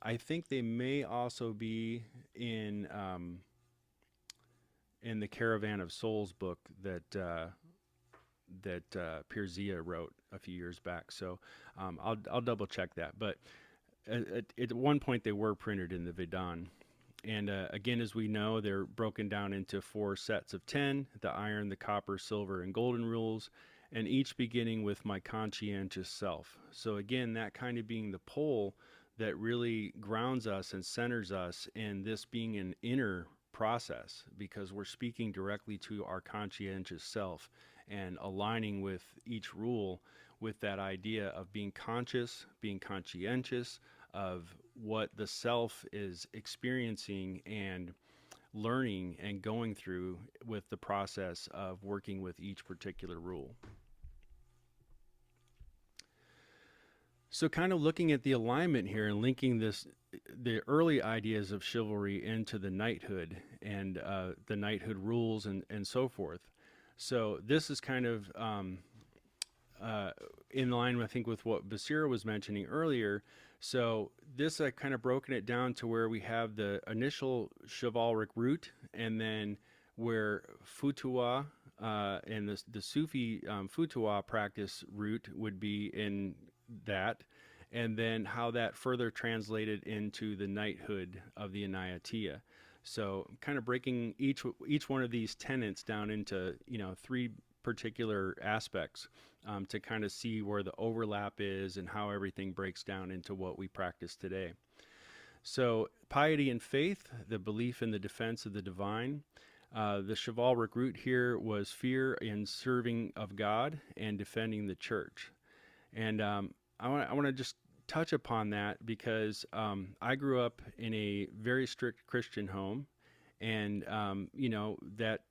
I think they may also be in the Caravan of Souls book that Pirzia wrote a few years back. So I'll double check that. But at one point they were printed in the Vedan. And again, as we know, they're broken down into 4 sets of 10, the iron, the copper, silver, and golden rules, and each beginning with my conscientious self. So again, that kind of being the pole that really grounds us and centers us in this being an inner process, because we're speaking directly to our conscientious self and aligning with each rule with that idea of being conscious, being conscientious of what the self is experiencing and learning and going through with the process of working with each particular rule. So kind of looking at the alignment here and linking the early ideas of chivalry into the knighthood and the knighthood rules and so forth. So this is kind of in line, I think, with what Basira was mentioning earlier. So this, I kind of broken it down to where we have the initial chivalric root, and then where Futuwa and the Sufi Futuwa practice root would be in that, and then how that further translated into the knighthood of the Inayatiyya. So kind of breaking each one of these tenets down into 3 particular aspects to kind of see where the overlap is and how everything breaks down into what we practice today. So piety and faith, the belief in the defense of the divine. The chivalric root here was fear in serving of God and defending the church. And I want to just touch upon that because I grew up in a very strict Christian home, and that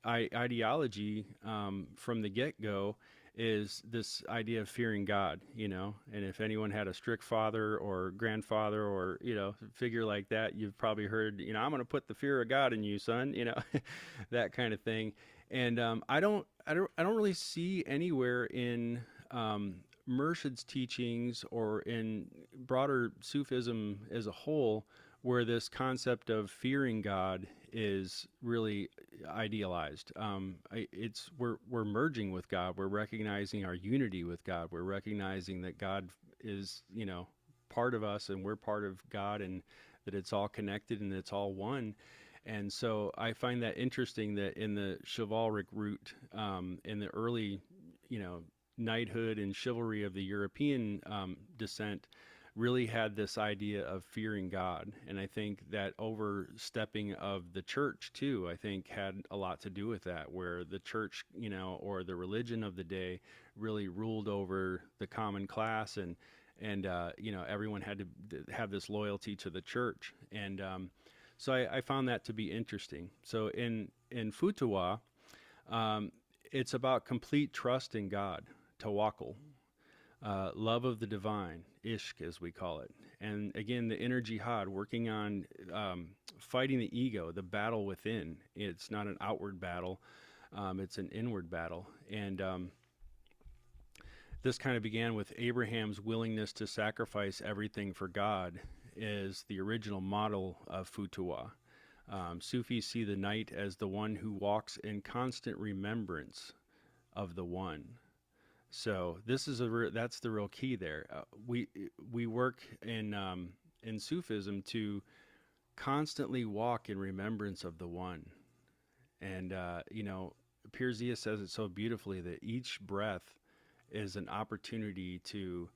ideology from the get-go is this idea of fearing God, and if anyone had a strict father or grandfather or, figure like that, you've probably heard, I'm going to put the fear of God in you, son, that kind of thing. And I don't really see anywhere in Murshid's teachings or in broader Sufism as a whole where this concept of fearing God is really idealized. We're merging with God. We're recognizing our unity with God. We're recognizing that God is, part of us and we're part of God, and that it's all connected and it's all one. And so I find that interesting that in the chivalric root, in the early, knighthood and chivalry of the European descent, really had this idea of fearing God. And I think that overstepping of the church too, I think had a lot to do with that, where the church, or the religion of the day really ruled over the common class, and everyone had to have this loyalty to the church. And so I found that to be interesting. So in Futuwa, it's about complete trust in God, tawakkul, love of the divine, ishq as we call it. And again, the inner jihad, working on fighting the ego, the battle within. It's not an outward battle, it's an inward battle. And this kind of began with Abraham's willingness to sacrifice everything for God is the original model of Futuwa. Sufis see the knight as the one who walks in constant remembrance of the one. So this is that's the real key there. We work in Sufism to constantly walk in remembrance of the one, and Pirzia says it so beautifully that each breath is an opportunity to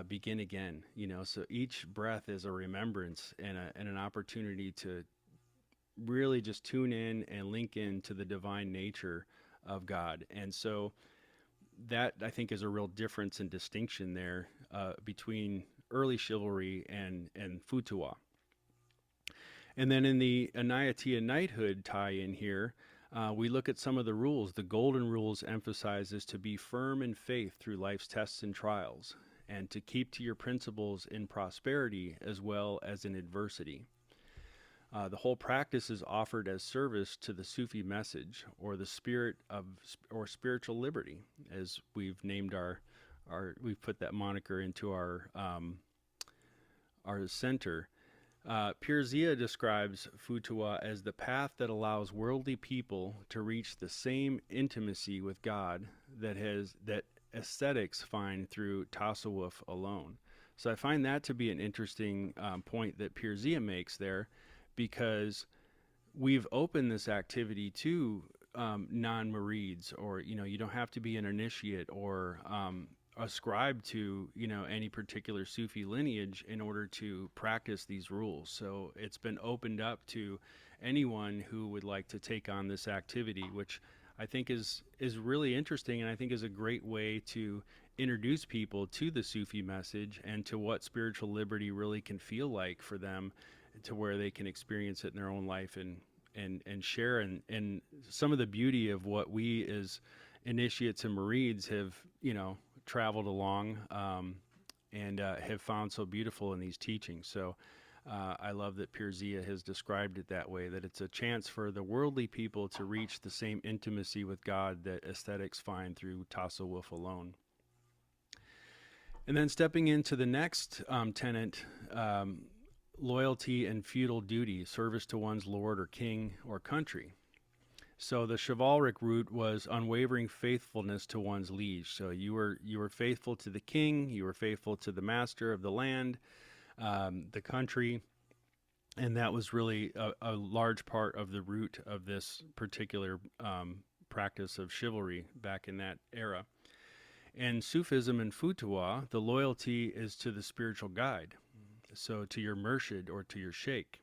begin again. So each breath is a remembrance and an opportunity to really just tune in and link in to the divine nature of God. And so that, I think, is a real difference and distinction there between early chivalry and Futuwa. And then in the Inayatiyya knighthood tie-in here, we look at some of the rules. The golden rules emphasizes to be firm in faith through life's tests and trials, and to keep to your principles in prosperity as well as in adversity. The whole practice is offered as service to the Sufi message, or the spirit of, or spiritual liberty, as we've named we've put that moniker into our center. Pirzia describes Futuwa as the path that allows worldly people to reach the same intimacy with God that ascetics find through tasawwuf alone. So I find that to be an interesting point that Pirzia makes there, because we've opened this activity to non-murids, or you don't have to be an initiate or ascribe to any particular Sufi lineage in order to practice these rules. So it's been opened up to anyone who would like to take on this activity, which I think is really interesting, and I think is a great way to introduce people to the Sufi message and to what spiritual liberty really can feel like for them, to where they can experience it in their own life and share and some of the beauty of what we as initiates and murids have traveled along and have found so beautiful in these teachings. So I love that Pirzia has described it that way, that it's a chance for the worldly people to reach the same intimacy with God that aesthetics find through tasawwuf alone. And then stepping into the next tenet, loyalty and feudal duty, service to one's lord or king or country. So the chivalric route was unwavering faithfulness to one's liege. So you were faithful to the king, you were faithful to the master of the land, the country, and that was really a large part of the root of this particular practice of chivalry back in that era. In Sufism and Futuwa, the loyalty is to the spiritual guide, so to your Murshid or to your Sheikh,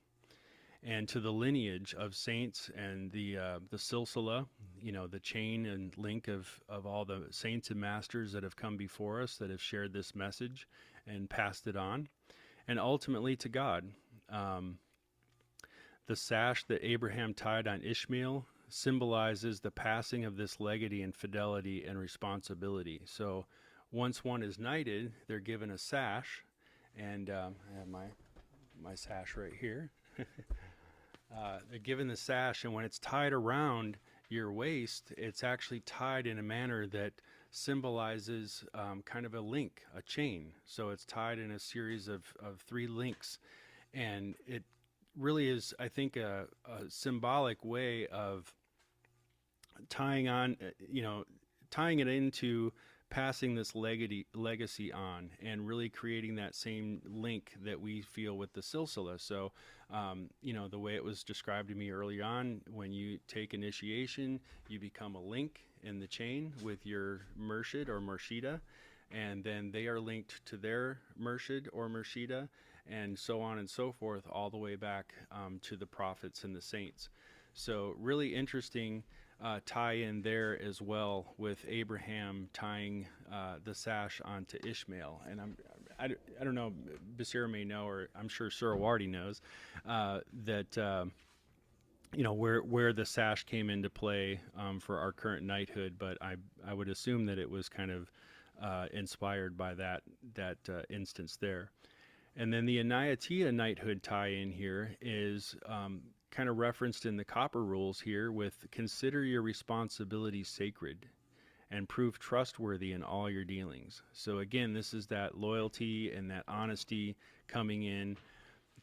and to the lineage of saints and the silsila, the chain and link of all the saints and masters that have come before us, that have shared this message and passed it on, and ultimately to God. The sash that Abraham tied on Ishmael symbolizes the passing of this legacy and fidelity and responsibility. So once one is knighted, they're given a sash, and I have my sash right here. They're given the sash, and when it's tied around your waist, it's actually tied in a manner that symbolizes kind of a link, a chain. So it's tied in a series of 3 links, and it really is, I think, a symbolic way of tying it into passing this legacy on, and really creating that same link that we feel with the silsila. So, the way it was described to me early on, when you take initiation, you become a link in the chain with your Murshid or Murshida, and then they are linked to their Murshid or Murshida, and so on and so forth, all the way back to the prophets and the saints. So really interesting tie-in there as well, with Abraham tying the sash onto Ishmael. And I don't know, Basira may know, or I'm sure Surawardi knows, that where the sash came into play for our current knighthood, but I would assume that it was kind of inspired by that instance there. And then the Inayatiyya knighthood tie-in here is kind of referenced in the copper rules here with consider your responsibilities sacred and prove trustworthy in all your dealings. So again, this is that loyalty and that honesty coming in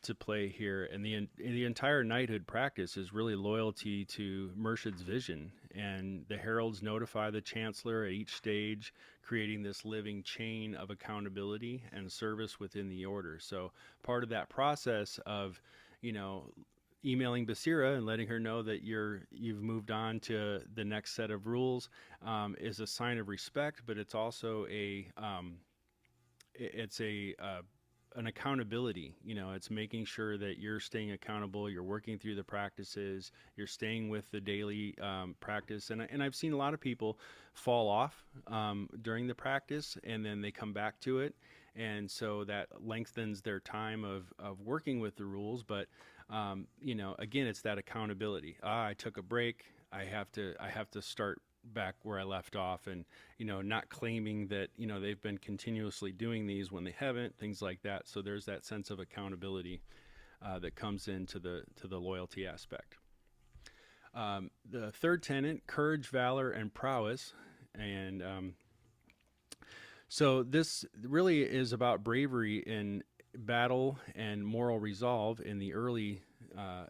to play here. And the entire knighthood practice is really loyalty to Murshid's vision. And the heralds notify the chancellor at each stage, creating this living chain of accountability and service within the order. So part of that process of, emailing Basira and letting her know that you've moved on to the next set of rules is a sign of respect, but it's also an accountability. It's making sure that you're staying accountable, you're working through the practices, you're staying with the daily practice. And I've seen a lot of people fall off during the practice, and then they come back to it. And so that lengthens their time of working with the rules. But, again, it's that accountability. I took a break. I have to start back where I left off, and not claiming that they've been continuously doing these when they haven't, things like that. So there's that sense of accountability that comes into the loyalty aspect. The third tenet, courage, valor, and prowess, and so this really is about bravery in battle and moral resolve in the early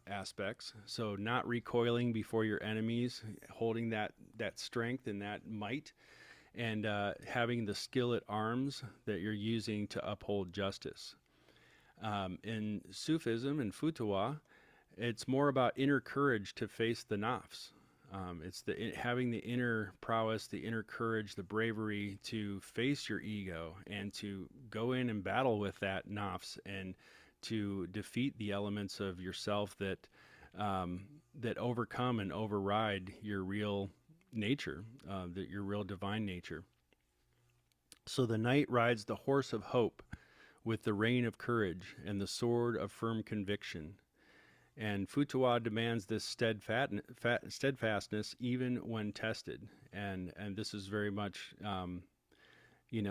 aspects. So not recoiling before your enemies, holding that strength and that might, and having the skill at arms that you're using to uphold justice. In Sufism and Futuwa, it's more about inner courage to face the nafs. It's having the inner prowess, the inner courage, the bravery to face your ego and to go in and battle with that nafs and to defeat the elements of yourself that overcome and override your real nature, your real divine nature. So the knight rides the horse of hope with the rein of courage and the sword of firm conviction. And Futuwa demands this steadfastness even when tested. And this is very much,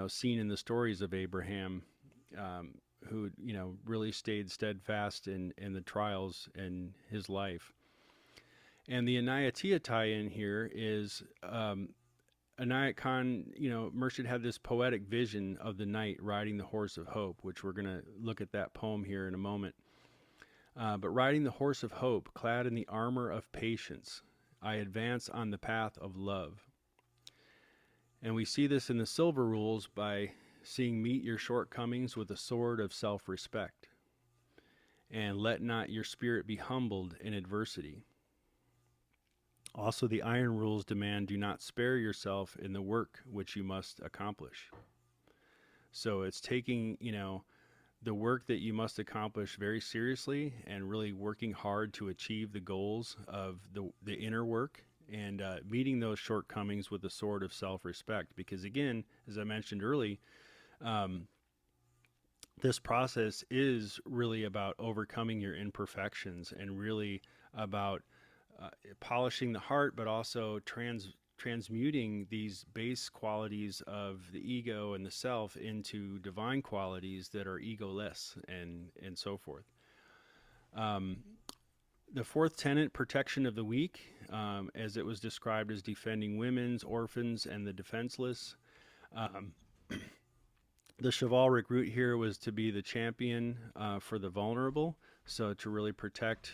seen in the stories of Abraham, who, really stayed steadfast in the trials in his life. And the Inayatiyya tie-in here is Inayat Khan, Murshid had this poetic vision of the knight riding the horse of hope, which we're going to look at that poem here in a moment. But riding the horse of hope, clad in the armor of patience, I advance on the path of love. And we see this in the silver rules by seeing meet your shortcomings with a sword of self-respect. And let not your spirit be humbled in adversity. Also, the iron rules demand do not spare yourself in the work which you must accomplish. So it's taking, the work that you must accomplish very seriously and really working hard to achieve the goals of the inner work and meeting those shortcomings with the sword of self-respect. Because again, as I mentioned earlier, this process is really about overcoming your imperfections and really about polishing the heart, but also transmuting these base qualities of the ego and the self into divine qualities that are egoless and so forth. The fourth tenet, protection of the weak, as it was described as defending women's, orphans, and the defenseless. The chivalric root here was to be the champion for the vulnerable, so to really protect,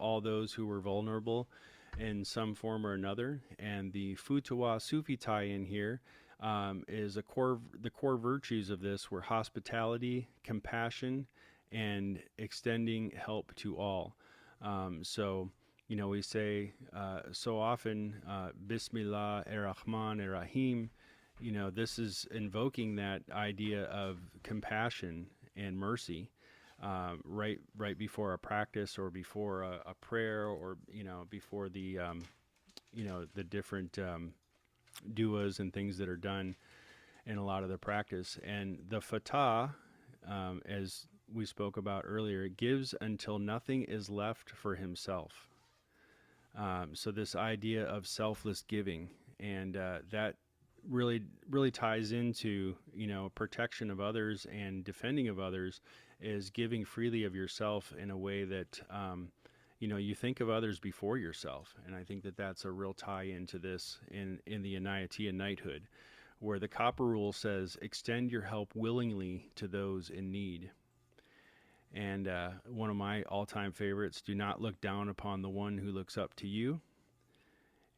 all those who were vulnerable in some form or another. And the Futuwa Sufi tie-in here is the core virtues of this were hospitality, compassion, and extending help to all. So, we say so often, Bismillah ar-Rahman ar-Rahim. This is invoking that idea of compassion and mercy right before a practice or before a prayer or, before the different duas and things that are done in a lot of the practice. And the fatah, as we spoke about earlier, gives until nothing is left for himself. So this idea of selfless giving, and that really ties into, protection of others and defending of others, is giving freely of yourself in a way that, you think of others before yourself. And I think that that's a real tie into this in the Inayatiyya knighthood, where the copper rule says, extend your help willingly to those in need. And one of my all-time favorites, do not look down upon the one who looks up to you.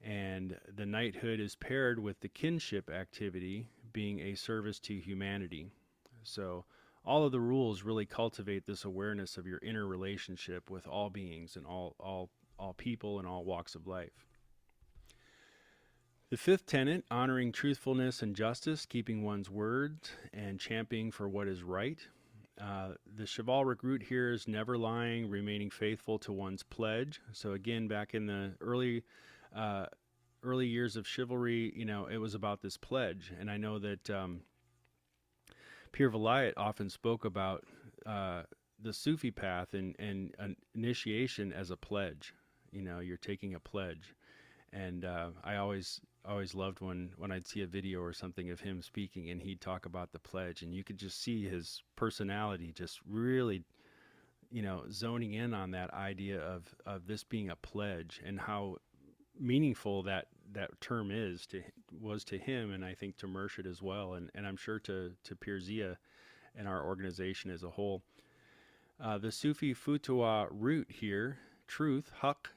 And the knighthood is paired with the kinship activity being a service to humanity. So all of the rules really cultivate this awareness of your inner relationship with all beings and all people and all walks of life. The fifth tenet, honoring truthfulness and justice, keeping one's word and championing for what is right. The chivalric root here is never lying, remaining faithful to one's pledge. So again, back in the early years of chivalry, it was about this pledge. And I know that Pir Vilayat often spoke about the Sufi path and an initiation as a pledge. You're taking a pledge. And I always loved when I'd see a video or something of him speaking and he'd talk about the pledge, and you could just see his personality just really, zoning in on that idea of this being a pledge and how meaningful that term was to him, and I think to Murshid as well, and I'm sure to Pir Zia and our organization as a whole. The Sufi Futuwa root here, truth, haq,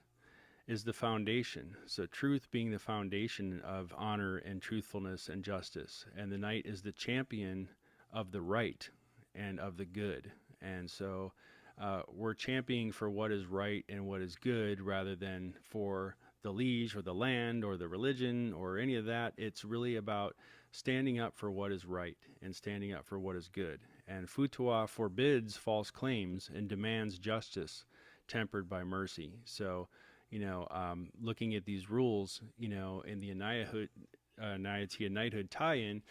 is the foundation. So truth being the foundation of honor and truthfulness and justice. And the knight is the champion of the right and of the good. And so we're championing for what is right and what is good rather than for the liege or the land or the religion or any of that. It's really about standing up for what is right and standing up for what is good. And Futuwa forbids false claims and demands justice tempered by mercy. So looking at these rules, in the Inayatiyya Knighthood tie-in,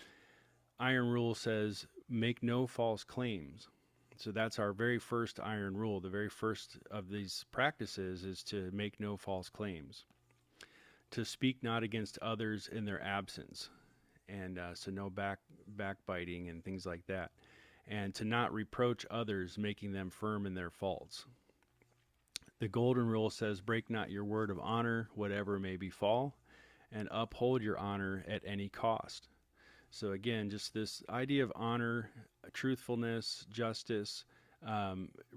Iron Rule says, make no false claims. So that's our very first iron rule. The very first of these practices is to make no false claims, to speak not against others in their absence, and so no backbiting and things like that, and to not reproach others, making them firm in their faults. The golden rule says, break not your word of honor, whatever may befall, and uphold your honor at any cost. So again, just this idea of honor, truthfulness, justice,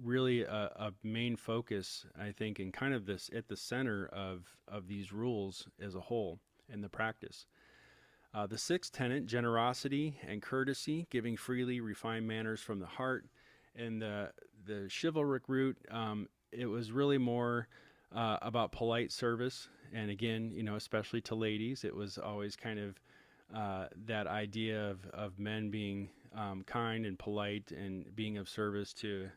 really a main focus, I think, and kind of this at the center of these rules as a whole in the practice. The sixth tenet, generosity and courtesy, giving freely, refined manners from the heart. And the chivalric root, it was really more about polite service. And again, especially to ladies, it was always kind of that idea of men being kind and polite and being of service to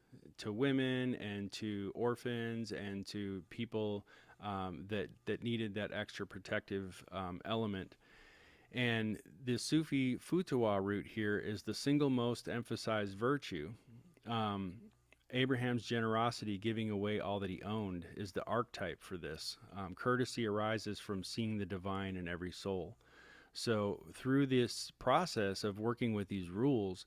women and to orphans and to people that needed that extra protective element. And the Sufi Futuwa root here is the single most emphasized virtue. Abraham's generosity, giving away all that he owned, is the archetype for this. Courtesy arises from seeing the divine in every soul. So through this process of working with these rules,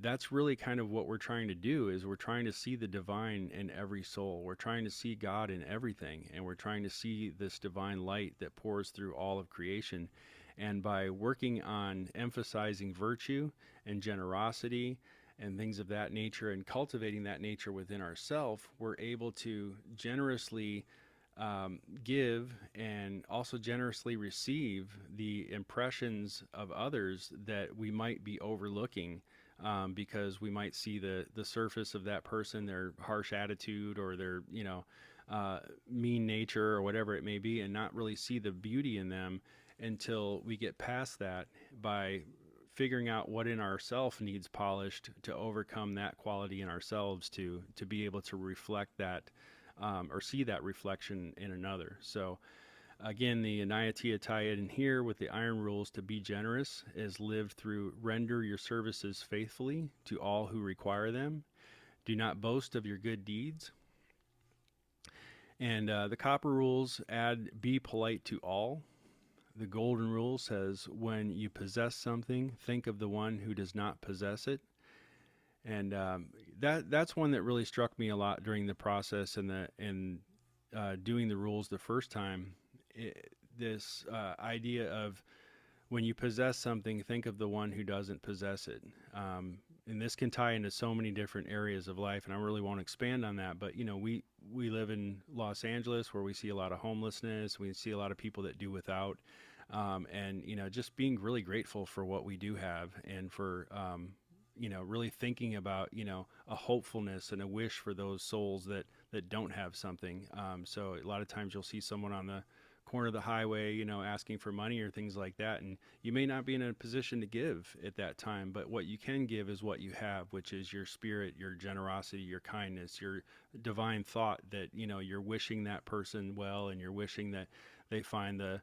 that's really kind of what we're trying to do, is we're trying to see the divine in every soul. We're trying to see God in everything, and we're trying to see this divine light that pours through all of creation. And by working on emphasizing virtue and generosity and things of that nature and cultivating that nature within ourselves, we're able to generously give and also generously receive the impressions of others that we might be overlooking, because we might see the surface of that person, their harsh attitude or their mean nature or whatever it may be, and not really see the beauty in them until we get past that by figuring out what in ourselves needs polished to overcome that quality in ourselves to be able to reflect that or see that reflection in another. So again, the Inayatiyya tie in here with the iron rules to be generous is lived through render your services faithfully to all who require them. Do not boast of your good deeds. And the copper rules add be polite to all. The golden rule says when you possess something, think of the one who does not possess it. And that's one that really struck me a lot during the process and doing the rules the first time. This idea of when you possess something, think of the one who doesn't possess it. And this can tie into so many different areas of life, and I really won't expand on that. But we live in Los Angeles, where we see a lot of homelessness. We see a lot of people that do without, and just being really grateful for what we do have, and for really thinking about a hopefulness and a wish for those souls that don't have something. So a lot of times you'll see someone on the corner of the highway, asking for money or things like that. And you may not be in a position to give at that time, but what you can give is what you have, which is your spirit, your generosity, your kindness, your divine thought that, you're wishing that person well, and you're wishing that they find the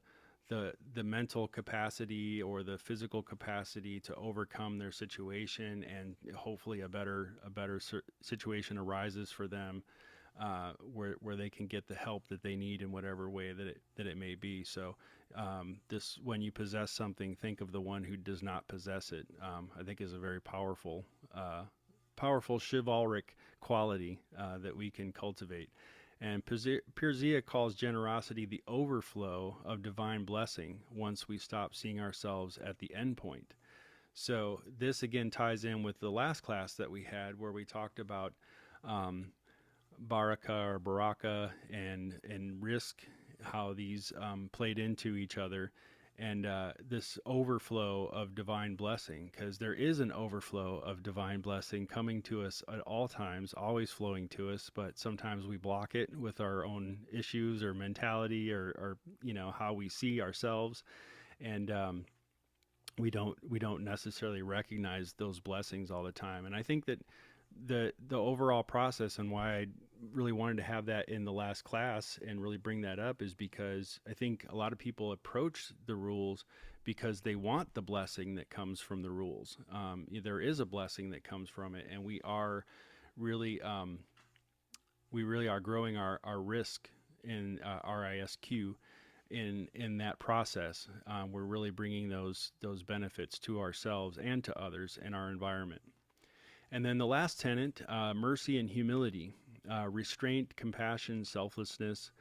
mental capacity or the physical capacity to overcome their situation, and hopefully a better situation arises for them, where they can get the help that they need in whatever way that it may be. So when you possess something, think of the one who does not possess it. I think is a very powerful chivalric quality that we can cultivate. And Pirzia calls generosity the overflow of divine blessing once we stop seeing ourselves at the end point. So this again ties in with the last class that we had, where we talked about baraka and risk, how these played into each other, and this overflow of divine blessing, because there is an overflow of divine blessing coming to us at all times, always flowing to us, but sometimes we block it with our own issues or mentality or how we see ourselves, and we don't necessarily recognize those blessings all the time. And I think that the overall process, and why I really wanted to have that in the last class and really bring that up, is because I think a lot of people approach the rules because they want the blessing that comes from the rules. There is a blessing that comes from it, and we really are growing our risk in RISQ in that process. We're really bringing those benefits to ourselves and to others in our environment. And then the last tenet, mercy and humility, restraint, compassion, selflessness.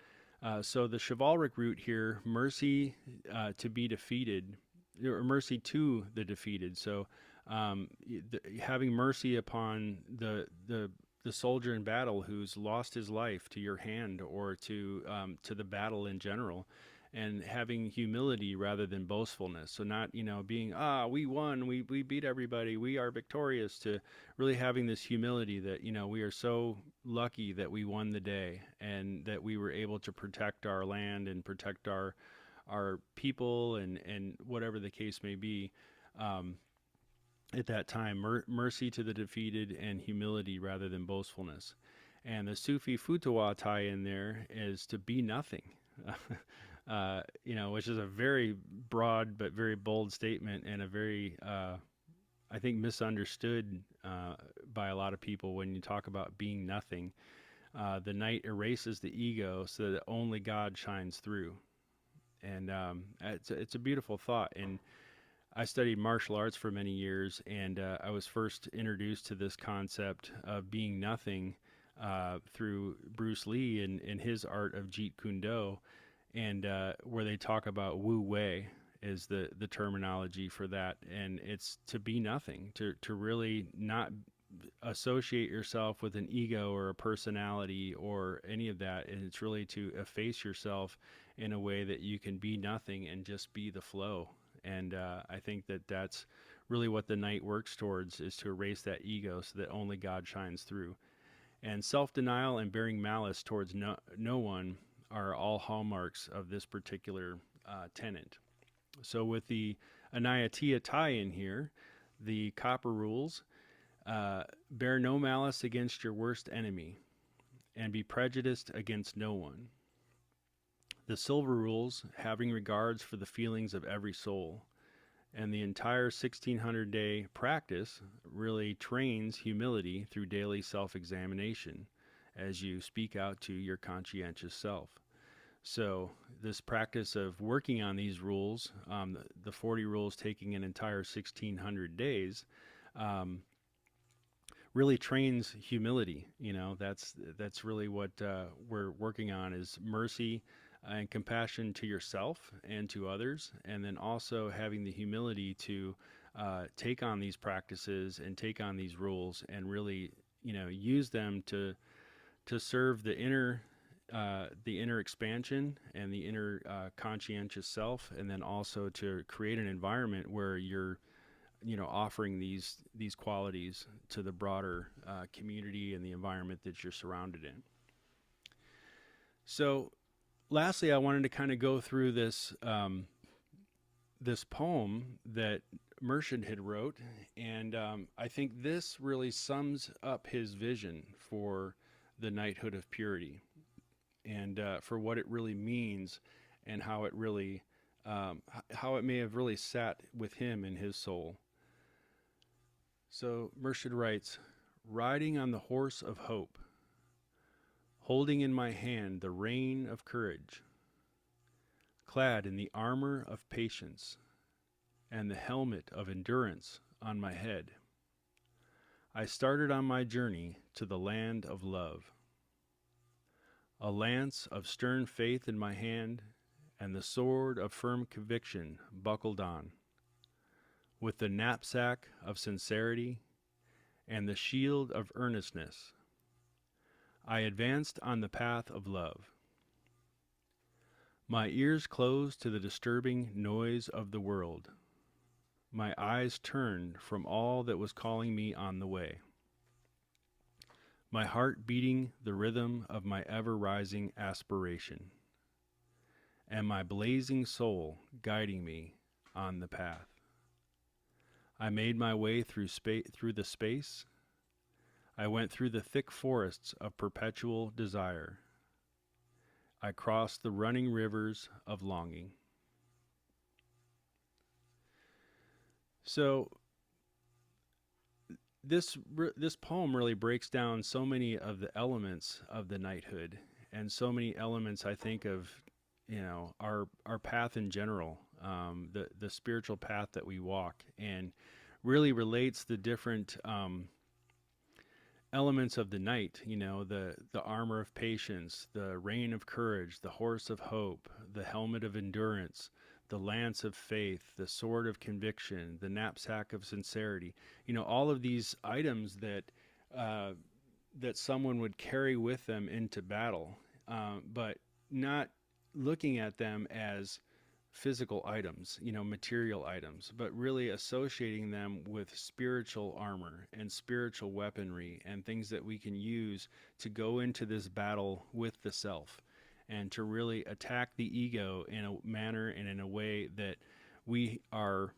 So the chivalric root here, mercy to be defeated, or mercy to the defeated. So having mercy upon the soldier in battle who's lost his life to your hand, or to the battle in general, and having humility rather than boastfulness. So not, being, we won, we beat everybody, we are victorious, to really having this humility that, we are so lucky that we won the day, and that we were able to protect our land and protect our people, and whatever the case may be. At that time, mercy to the defeated and humility rather than boastfulness. And the Sufi Futawa tie in there is to be nothing. Which is a very broad but very bold statement, and a very, I think, misunderstood by a lot of people when you talk about being nothing. The knight erases the ego so that only God shines through. And it's a beautiful thought. And I studied martial arts for many years, and I was first introduced to this concept of being nothing through Bruce Lee in his art of Jeet Kune Do. And where they talk about Wu Wei is the terminology for that. And it's to be nothing, to really not associate yourself with an ego or a personality or any of that. And it's really to efface yourself in a way that you can be nothing and just be the flow. And I think that that's really what the knight works towards, is to erase that ego so that only God shines through. And self-denial and bearing malice towards no one are all hallmarks of this particular tenet. So with the Inayatiyya tie-in here, the copper rules, bear no malice against your worst enemy, and be prejudiced against no one. The silver rules, having regards for the feelings of every soul. And the entire 1600-day practice really trains humility through daily self-examination as you speak out to your conscientious self. So this practice of working on these rules, the 40 rules taking an entire 1600 days, really trains humility. That's really what we're working on, is mercy and compassion to yourself and to others, and then also having the humility to take on these practices and take on these rules and really, use them to serve the inner expansion and the inner conscientious self, and then also to create an environment where you're, offering these qualities to the broader community and the environment that you're surrounded in. So lastly, I wanted to kind of go through this this poem that Murshid had wrote, and I think this really sums up his vision for the Knighthood of Purity, and for what it really means, and how it really how it may have really sat with him in his soul. So Murshid writes, "Riding on the horse of hope, holding in my hand the rein of courage, clad in the armor of patience and the helmet of endurance on my head, I started on my journey to the land of love. A lance of stern faith in my hand and the sword of firm conviction buckled on, with the knapsack of sincerity and the shield of earnestness, I advanced on the path of love. My ears closed to the disturbing noise of the world. My eyes turned from all that was calling me on the way. My heart beating the rhythm of my ever-rising aspiration, and my blazing soul guiding me on the path. I made my way through the space. I went through the thick forests of perpetual desire. I crossed the running rivers of longing." So this poem really breaks down so many of the elements of the knighthood, and so many elements, I think, of our path in general, the spiritual path that we walk, and really relates the different elements of the knight, the armor of patience, the rein of courage, the horse of hope, the helmet of endurance, the lance of faith, the sword of conviction, the knapsack of sincerity. All of these items that someone would carry with them into battle, but not looking at them as physical items, material items, but really associating them with spiritual armor and spiritual weaponry and things that we can use to go into this battle with the self, and to really attack the ego in a manner and in a way that we are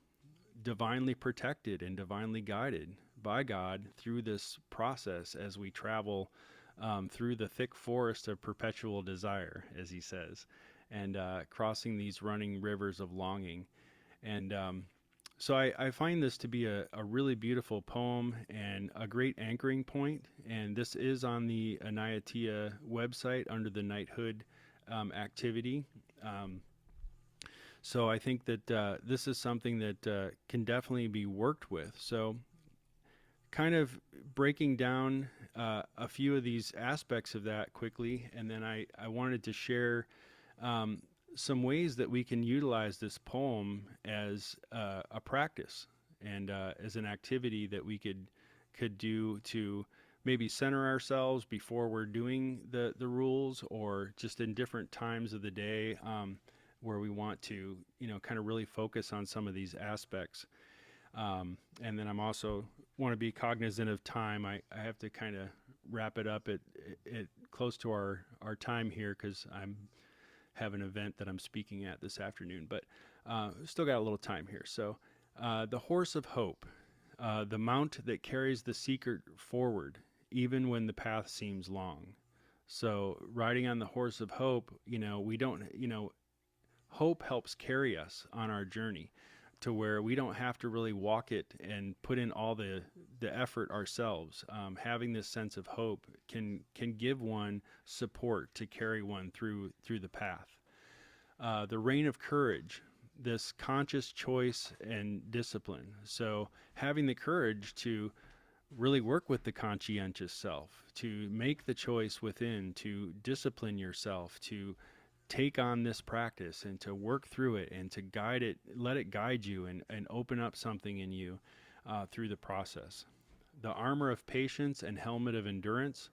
divinely protected and divinely guided by God through this process as we travel through the thick forest of perpetual desire, as he says, and crossing these running rivers of longing. And so I find this to be a really beautiful poem and a great anchoring point. And this is on the Inayatiyya website under the Knighthood activity. So I think that this is something that can definitely be worked with. So kind of breaking down a few of these aspects of that quickly, and then I wanted to share some ways that we can utilize this poem as a practice and as an activity that we could do to maybe center ourselves before we're doing the rules, or just in different times of the day where we want to kind of really focus on some of these aspects. And then I'm also want to be cognizant of time. I have to kind of wrap it up at close to our time here, because I'm have an event that I'm speaking at this afternoon, but still got a little time here. So the horse of hope, the mount that carries the seeker forward even when the path seems long. So riding on the horse of hope, we don't, hope helps carry us on our journey to where we don't have to really walk it and put in all the effort ourselves. Having this sense of hope can give one support to carry one through the path. The rein of courage, this conscious choice and discipline. So having the courage to really work with the conscientious self, to make the choice within, to discipline yourself, to take on this practice and to work through it and to guide it, let it guide you and open up something in you through the process. The armor of patience and helmet of endurance,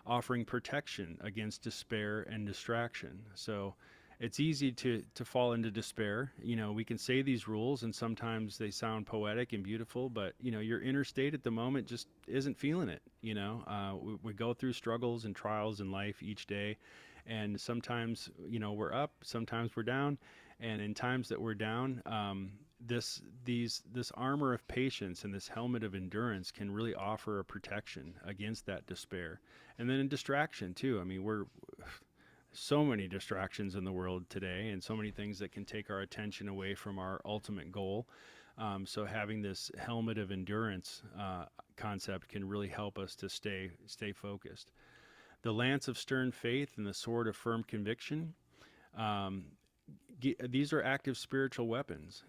offering protection against despair and distraction. So it's easy to fall into despair. We can say these rules and sometimes they sound poetic and beautiful, but your inner state at the moment just isn't feeling it. We go through struggles and trials in life each day, And sometimes, we're up, sometimes we're down. And in times that we're down, this armor of patience and this helmet of endurance can really offer a protection against that despair. And then in distraction too. I mean, we're so many distractions in the world today, and so many things that can take our attention away from our ultimate goal. So having this helmet of endurance concept can really help us to stay focused. The lance of stern faith and the sword of firm conviction. These are active spiritual weapons.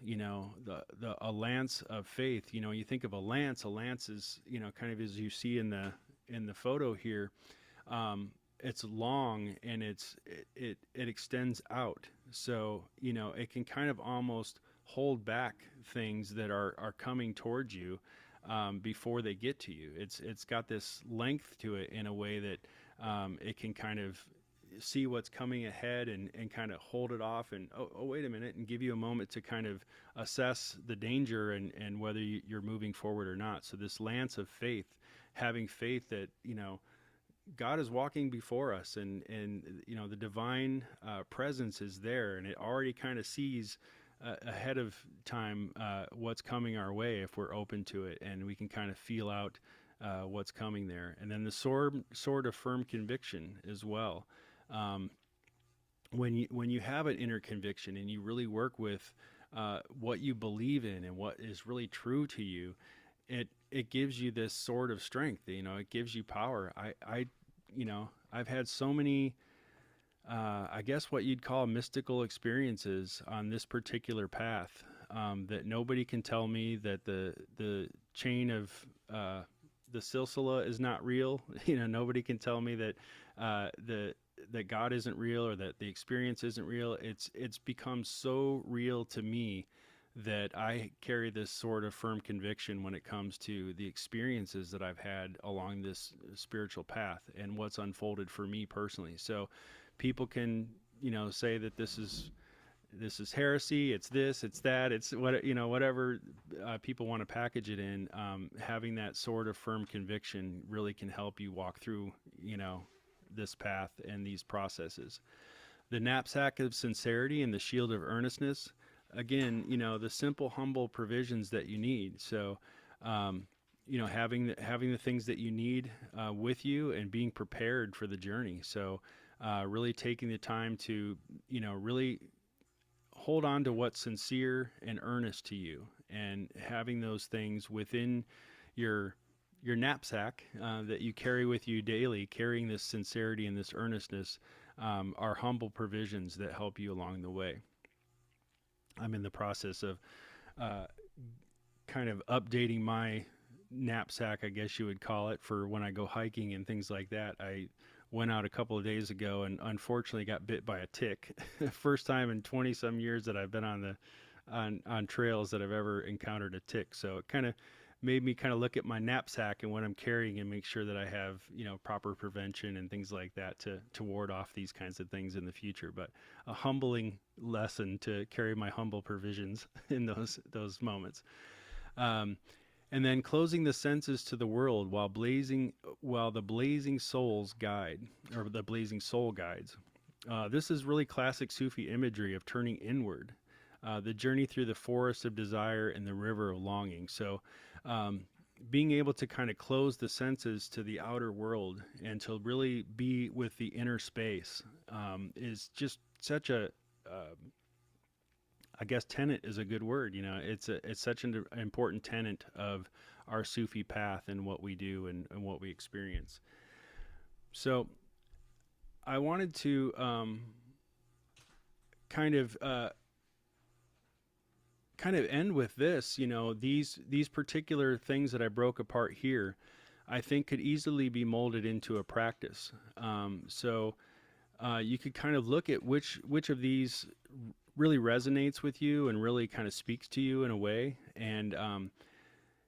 A lance of faith. You think of a lance. A lance is, kind of as you see in the photo here. It's long and it extends out. So, it can kind of almost hold back things that are coming towards you before they get to you. It's got this length to it in a way that it can kind of see what's coming ahead and kind of hold it off and, oh, wait a minute, and give you a moment to kind of assess the danger and whether you're moving forward or not. So this lance of faith, having faith that, God is walking before us and the divine presence is there, and it already kind of sees ahead of time what's coming our way if we're open to it, and we can kind of feel out what's coming there. And then the sword of firm conviction as well. When you have an inner conviction and you really work with what you believe in and what is really true to you, it gives you this sword of strength. It gives you power. I've had so many, I guess what you'd call mystical experiences on this particular path, that nobody can tell me that the chain of the silsila is not real. Nobody can tell me that that God isn't real or that the experience isn't real. It's become so real to me that I carry this sort of firm conviction when it comes to the experiences that I've had along this spiritual path and what's unfolded for me personally. So people can, say that this is heresy, it's this, it's that, it's whatever people want to package it in. Having that sort of firm conviction really can help you walk through, this path and these processes. The knapsack of sincerity and the shield of earnestness. Again, the simple, humble provisions that you need. So, having the things that you need with you and being prepared for the journey. So, really taking the time to, really hold on to what's sincere and earnest to you, and having those things within your knapsack that you carry with you daily, carrying this sincerity and this earnestness, are humble provisions that help you along the way. I'm in the process of kind of updating my knapsack, I guess you would call it, for when I go hiking and things like that. I went out a couple of days ago and unfortunately got bit by a tick. First time in 20 some years that I've been on trails that I've ever encountered a tick. So it kind of made me kind of look at my knapsack and what I'm carrying and make sure that I have, proper prevention and things like that to ward off these kinds of things in the future. But a humbling lesson to carry my humble provisions in those moments. And then closing the senses to the world while the blazing souls guide, or the blazing soul guides. This is really classic Sufi imagery of turning inward, the journey through the forest of desire and the river of longing. So, being able to kind of close the senses to the outer world and to really be with the inner space is just such a, I guess tenet is a good word. It's such an important tenet of our Sufi path and what we do and what we experience. So I wanted to kind of end with this. These particular things that I broke apart here, I think could easily be molded into a practice. So you could kind of look at which of these really resonates with you and really kind of speaks to you in a way. And,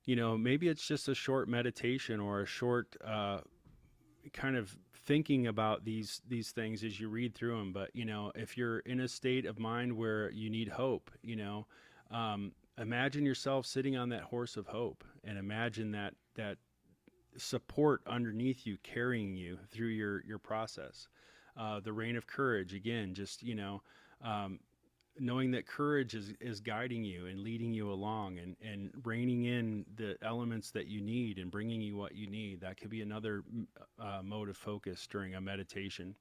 maybe it's just a short meditation or a short kind of thinking about these things as you read through them. But, if you're in a state of mind where you need hope, imagine yourself sitting on that horse of hope, and imagine that support underneath you, carrying you through your process. The reign of courage, again, just, knowing that courage is guiding you and leading you along, and reining in the elements that you need and bringing you what you need. That could be another mode of focus during a meditation.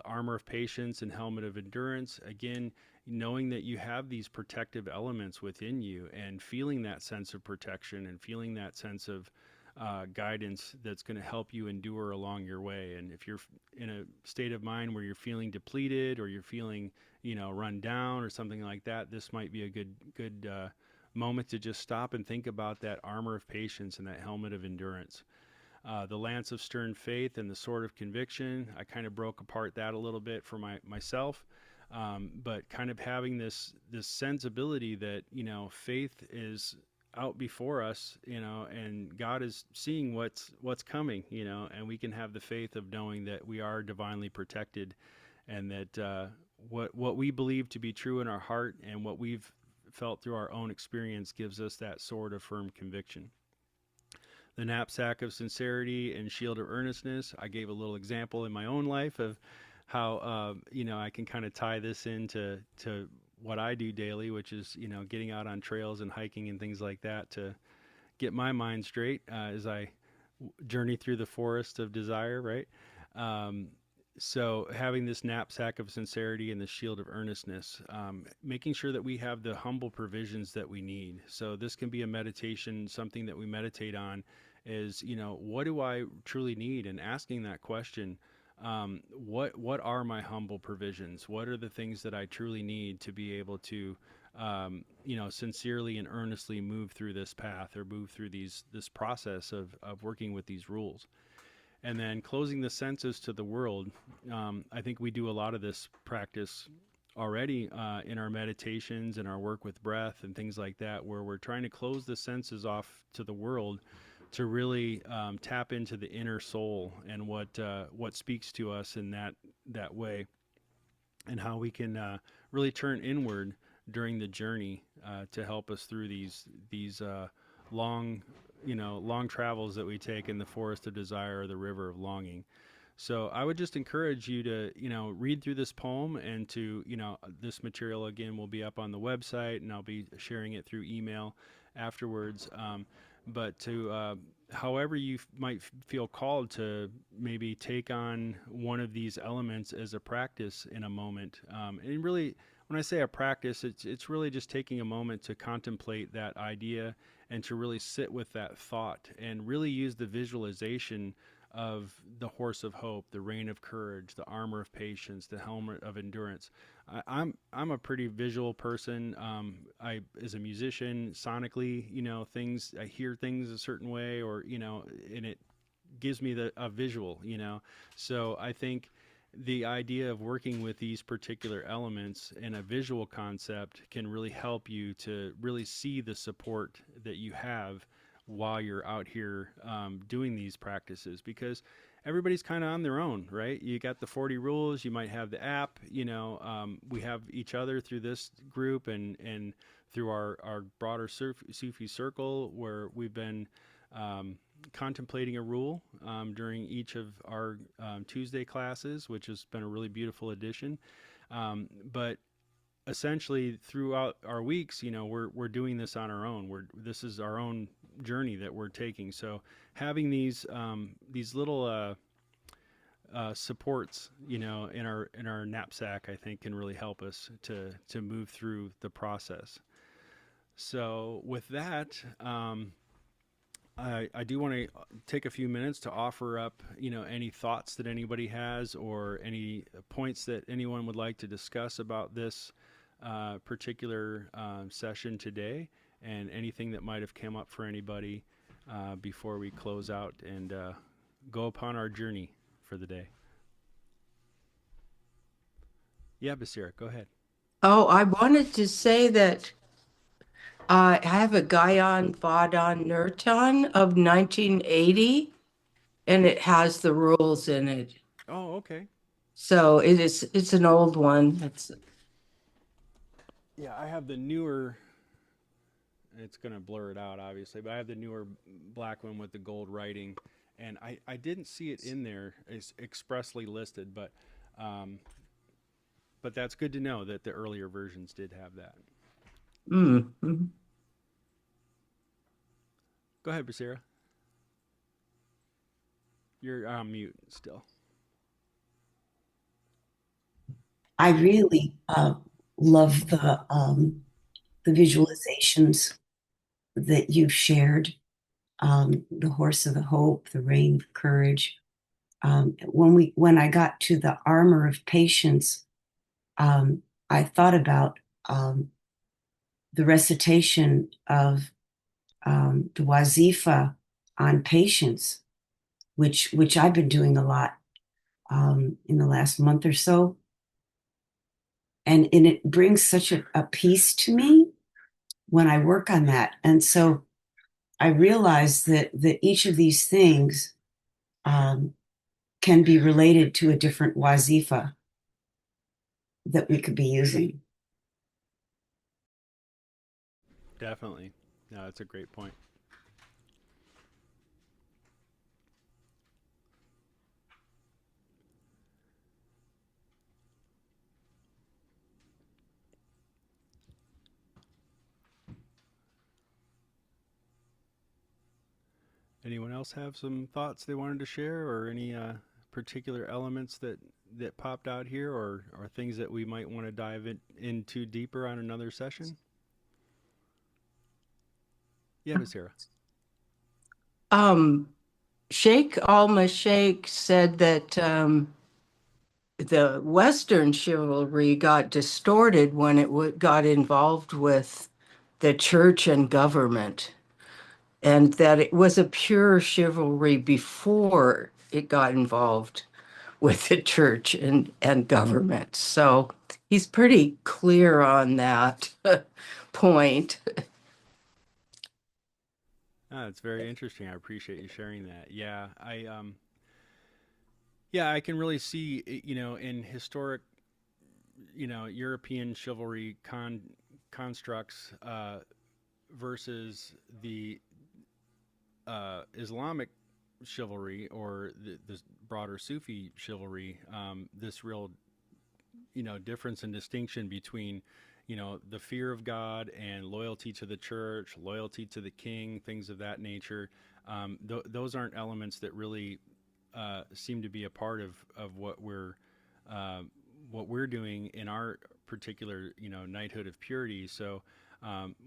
Armor of patience and helmet of endurance, again, knowing that you have these protective elements within you and feeling that sense of protection and feeling that sense of guidance that's going to help you endure along your way. And if you're in a state of mind where you're feeling depleted, or you're feeling, run down or something like that, this might be a good moment to just stop and think about that armor of patience and that helmet of endurance. The lance of stern faith and the sword of conviction, I kind of broke apart that a little bit for myself, but kind of having this sensibility that, faith is out before us, and God is seeing what's coming, and we can have the faith of knowing that we are divinely protected, and that what we believe to be true in our heart and what we've felt through our own experience gives us that sword of firm conviction. The knapsack of sincerity and shield of earnestness, I gave a little example in my own life of how I can kind of tie this into what I do daily, which is, getting out on trails and hiking and things like that to get my mind straight as I journey through the forest of desire, right? So having this knapsack of sincerity and the shield of earnestness, making sure that we have the humble provisions that we need. So this can be a meditation, something that we meditate on is, what do I truly need? And asking that question, what are my humble provisions? What are the things that I truly need to be able to, sincerely and earnestly move through this path, or move through this process of working with these rules? And then closing the senses to the world. I think we do a lot of this practice already in our meditations and our work with breath and things like that, where we're trying to close the senses off to the world to really tap into the inner soul and what speaks to us in that way, and how we can really turn inward during the journey to help us through these long travels that we take in the forest of desire or the river of longing. So I would just encourage you to, read through this poem, and to, this material again will be up on the website, and I'll be sharing it through email afterwards. But to, however you might feel called to maybe take on one of these elements as a practice in a moment. And really, when I say a practice, it's really just taking a moment to contemplate that idea and to really sit with that thought and really use the visualization of the horse of hope, the rein of courage, the armor of patience, the helmet of endurance. I'm a pretty visual person. I, as a musician, sonically, things, I hear things a certain way, or, and it gives me a visual, So I think the idea of working with these particular elements in a visual concept can really help you to really see the support that you have while you're out here doing these practices, because everybody's kind of on their own, right? You got the 40 rules, you might have the app, we have each other through this group and through our broader Sufi circle, where we've been contemplating a rule during each of our Tuesday classes, which has been a really beautiful addition. But essentially throughout our weeks, we're doing this on our own. This is our own journey that we're taking. So having these little supports, in our knapsack, I think can really help us to move through the process. So with that, I do want to take a few minutes to offer up, any thoughts that anybody has, or any points that anyone would like to discuss about this particular session today, and anything that might have come up for anybody before we close out and go upon our journey for the day. Yeah, Basira, go ahead. Oh, I wanted to say that I have a Gayan Vadan Nurtan of 1980, and it has the rules in it. Oh, okay. So it's an old one. Yeah, I have the newer. It's going to blur it out, obviously, but I have the newer black one with the gold writing, and I didn't see it in there. It's expressly listed, but But that's good to know that the earlier versions did have that. Mm-hmm. Go ahead, Basira. You're on mute still. I really love the visualizations that you've shared. The horse of the hope, the reign of courage. When I got to the armor of patience, I thought about the recitation of the wazifa on patience, which I've been doing a lot in the last month or so, and it brings such a peace to me when I work on that. And so I realized that each of these things um, can be related to a different wazifa that we could be using. Definitely. No, that's a great point. Anyone else have some thoughts they wanted to share, or any particular elements that popped out here, or things that we might want to dive into deeper on another session? Yeah, Basira. Sheikh al-Mashaykh said that the Western chivalry got distorted when it got involved with the church and government, and that it was a pure chivalry before it got involved with the church and government. So he's pretty clear on that point. It's very interesting. I appreciate you sharing that. Yeah, I can really see, in historic, European chivalry constructs versus the Islamic chivalry, or the broader Sufi chivalry, this real, difference and distinction between, the fear of God and loyalty to the church, loyalty to the king, things of that nature. Those aren't elements that really seem to be a part of what we're doing in our particular, Knighthood of Purity. So,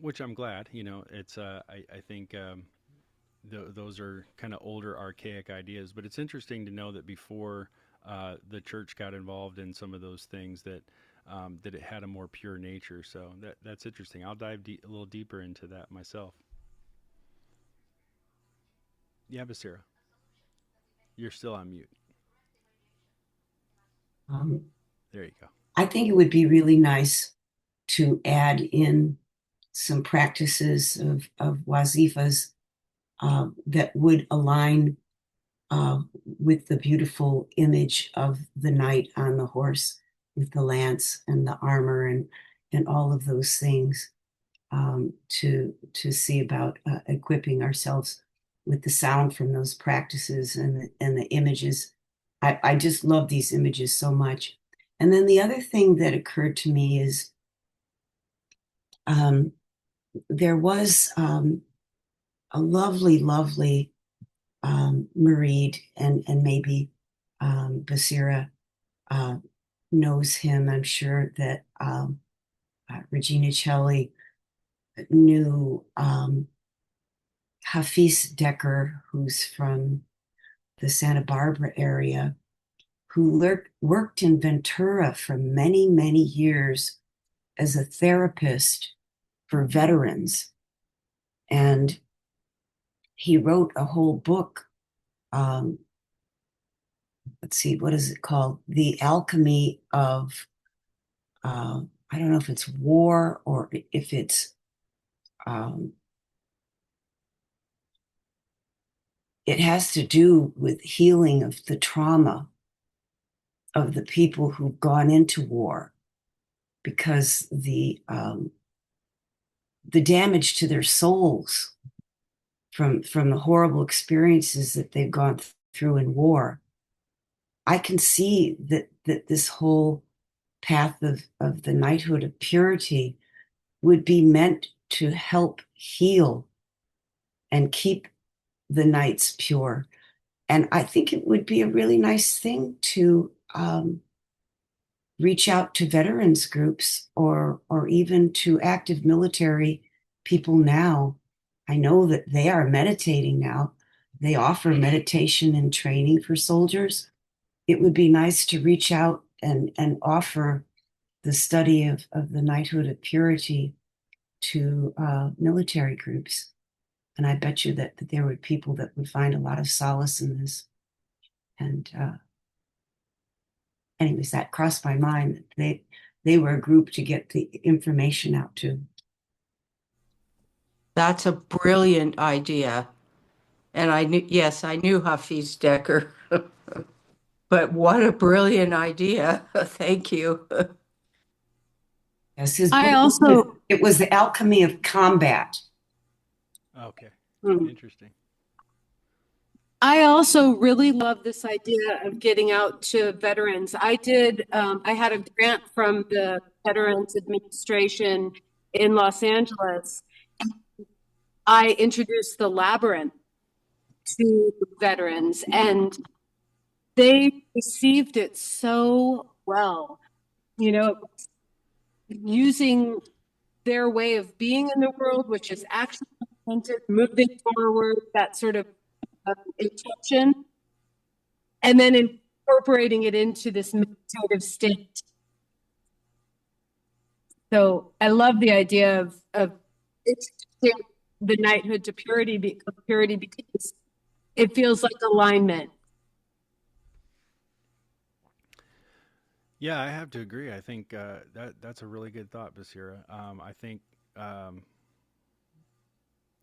which I'm glad, it's I think those are kind of older, archaic ideas. But it's interesting to know that before the church got involved in some of those things, that it had a more pure nature. So that's interesting. I'll dive a little deeper into that myself. Yeah, Basira, you're still on mute. There you go. I think it would be really nice to add in some practices of wazifas that would align with the beautiful image of the knight on the horse with the lance and the armor and all of those things, to see about equipping ourselves with the sound from those practices and the images. I just love these images so much. And then the other thing that occurred to me is there was a lovely, lovely Murid, and maybe Basira knows him. I'm sure that Regina Celli knew Hafiz Decker, who's from the Santa Barbara area, who worked in Ventura for many, many years as a therapist for veterans. And he wrote a whole book. Let's see, what is it called? The Alchemy of, I don't know if it's war or if it's, it has to do with healing of the trauma of the people who've gone into war, because the damage to their souls from the horrible experiences that they've gone through in war I can see that this whole path of the Knighthood of Purity would be meant to help heal and keep the knights pure. And I think it would be a really nice thing to reach out to veterans groups or even to active military people now. I know that they are meditating now. They offer meditation and training for soldiers. It would be nice to reach out and offer the study of the Knighthood of Purity to military groups. And I bet you that there were people that would find a lot of solace in this. And anyways, that crossed my mind that they were a group to get the information out to. That's a brilliant idea. And I knew, yes, I knew Hafiz Decker, but what a brilliant idea. Thank you. Yes, his I book also, it was The Alchemy of Combat. Okay. Hmm. Interesting. I also really love this idea of getting out to veterans. I had a grant from the Veterans Administration in Los Angeles. I introduced the labyrinth to veterans, and they received it so well. You know, using their way of being in the world, which is action oriented, moving forward, that sort of intention, and then incorporating it into this meditative state. So I love the idea of introducing the knighthood to purity because it feels like alignment. Yeah, I have to agree. I think that's a really good thought, Basira. I think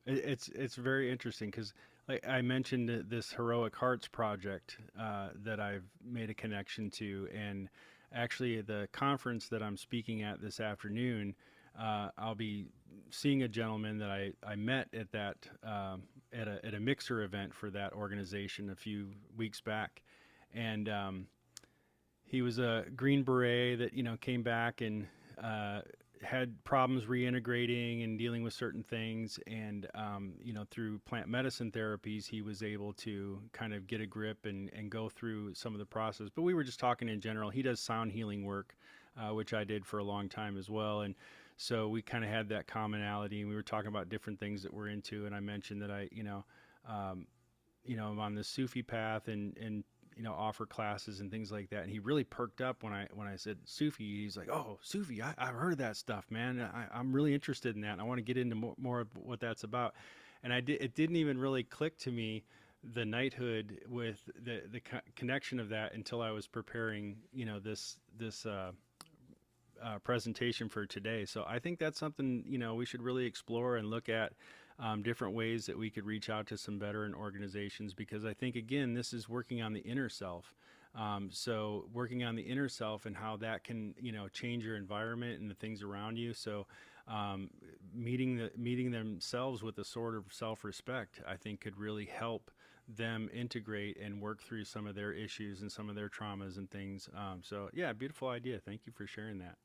it's very interesting because, like I mentioned, this Heroic Hearts project that I've made a connection to, and actually the conference that I'm speaking at this afternoon, I'll be seeing a gentleman that I met at that at a mixer event for that organization a few weeks back, and he was a Green Beret that came back and had problems reintegrating and dealing with certain things, and through plant medicine therapies he was able to kind of get a grip and go through some of the process. But we were just talking in general. He does sound healing work, which I did for a long time as well, and so we kind of had that commonality, and we were talking about different things that we're into, and I mentioned that I'm on the Sufi path and offer classes and things like that. And he really perked up when I said Sufi. He's like, "Oh, Sufi, I've heard of that stuff, man. I'm really interested in that. And I want to get into more of what that's about." And it didn't even really click to me, the knighthood, with the connection of that, until I was preparing, this presentation for today. So I think that's something, we should really explore and look at. Different ways that we could reach out to some veteran organizations, because I think, again, this is working on the inner self. So working on the inner self and how that can, change your environment and the things around you. So meeting themselves with a sort of self-respect, I think, could really help them integrate and work through some of their issues and some of their traumas and things. So yeah, beautiful idea. Thank you for sharing that.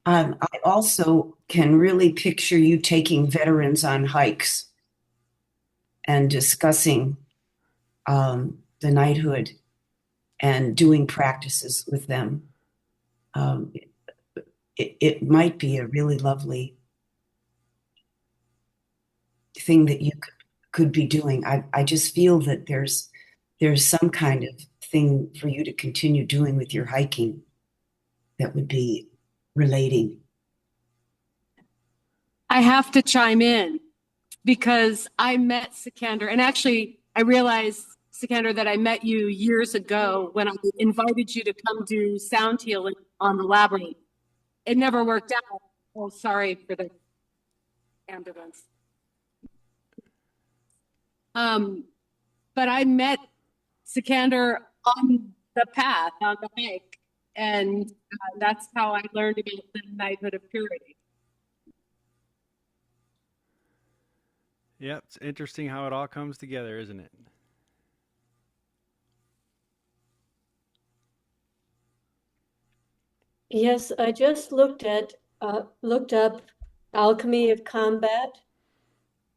I also can really picture you taking veterans on hikes and discussing the knighthood and doing practices with them. It might be a really lovely thing that you could be doing. I just feel that there's some kind of thing for you to continue doing with your hiking that would be relating. I have to chime in because I met Sikander, and actually I realized, Sikander, that I met you years ago when I invited you to come do sound healing on the labyrinth. It never worked out. Oh, sorry for the ambulance. But I met Sikander on the path, on the hike, and that's how I learned about the Knighthood of Purity. Yeah, it's interesting how it all comes together, isn't it? Yes, I just looked up Alchemy of Combat,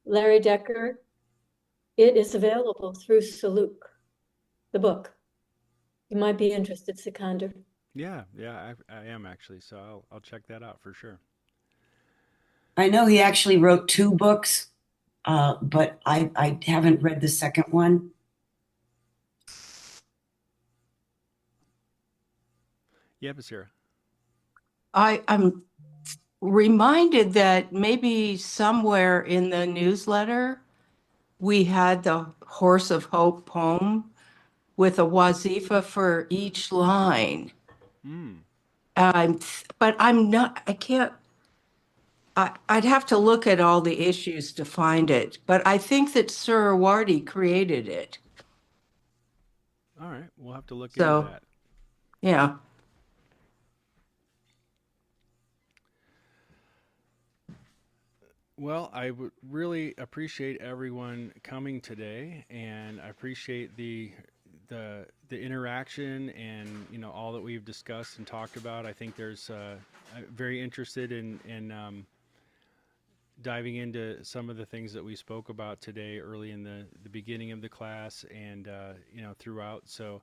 Larry Decker. It is available through Saluk, the book. You might be interested, Sikander. Yeah, I am actually. So I'll check that out for sure. I know he actually wrote two books, but I haven't read the second one. Yeah, Basira. I'm reminded that maybe somewhere in the newsletter we had the Horse of Hope poem with a wazifa for each line. Mm. But I can't, I'd have to look at all the issues to find it. But I think that Surawardee created it. All right, we'll have to look into So, that. yeah. Well, I would really appreciate everyone coming today, and I appreciate the interaction and all that we've discussed and talked about. I think there's I'm very interested in diving into some of the things that we spoke about today early in the beginning of the class and throughout. So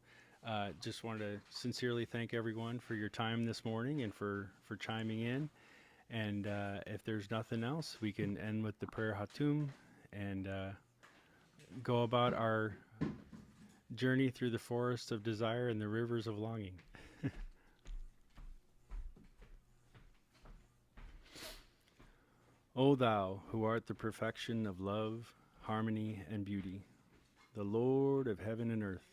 just wanted to sincerely thank everyone for your time this morning and for chiming in. And if there's nothing else, we can end with the prayer Hatum and go about our journey through the forest of desire and the rivers of longing. O thou, who art the perfection of love, harmony, and beauty, the Lord of heaven and earth,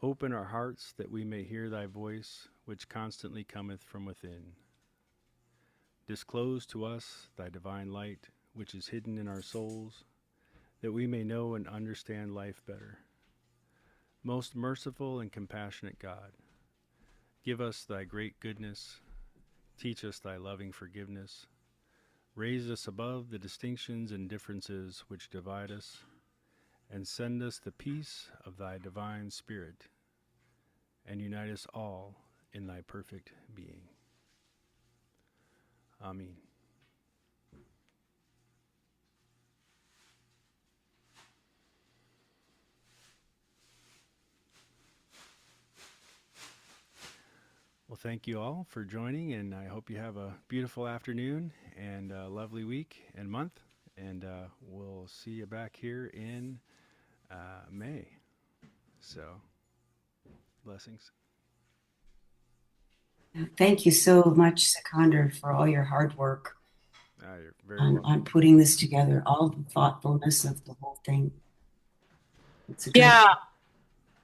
open our hearts that we may hear thy voice, which constantly cometh from within. Disclose to us thy divine light, which is hidden in our souls, that we may know and understand life better. Most merciful and compassionate God, give us thy great goodness, teach us thy loving forgiveness, raise us above the distinctions and differences which divide us, and send us the peace of thy divine Spirit, and unite us all in thy perfect being. Amen. Well, thank you all for joining, and I hope you have a beautiful afternoon and a lovely week and month, and we'll see you back here in May. So, blessings. Thank you so much, Sikander, for all your hard work You're very welcome. on putting this together, all the thoughtfulness of the whole thing. It's a great. Yeah,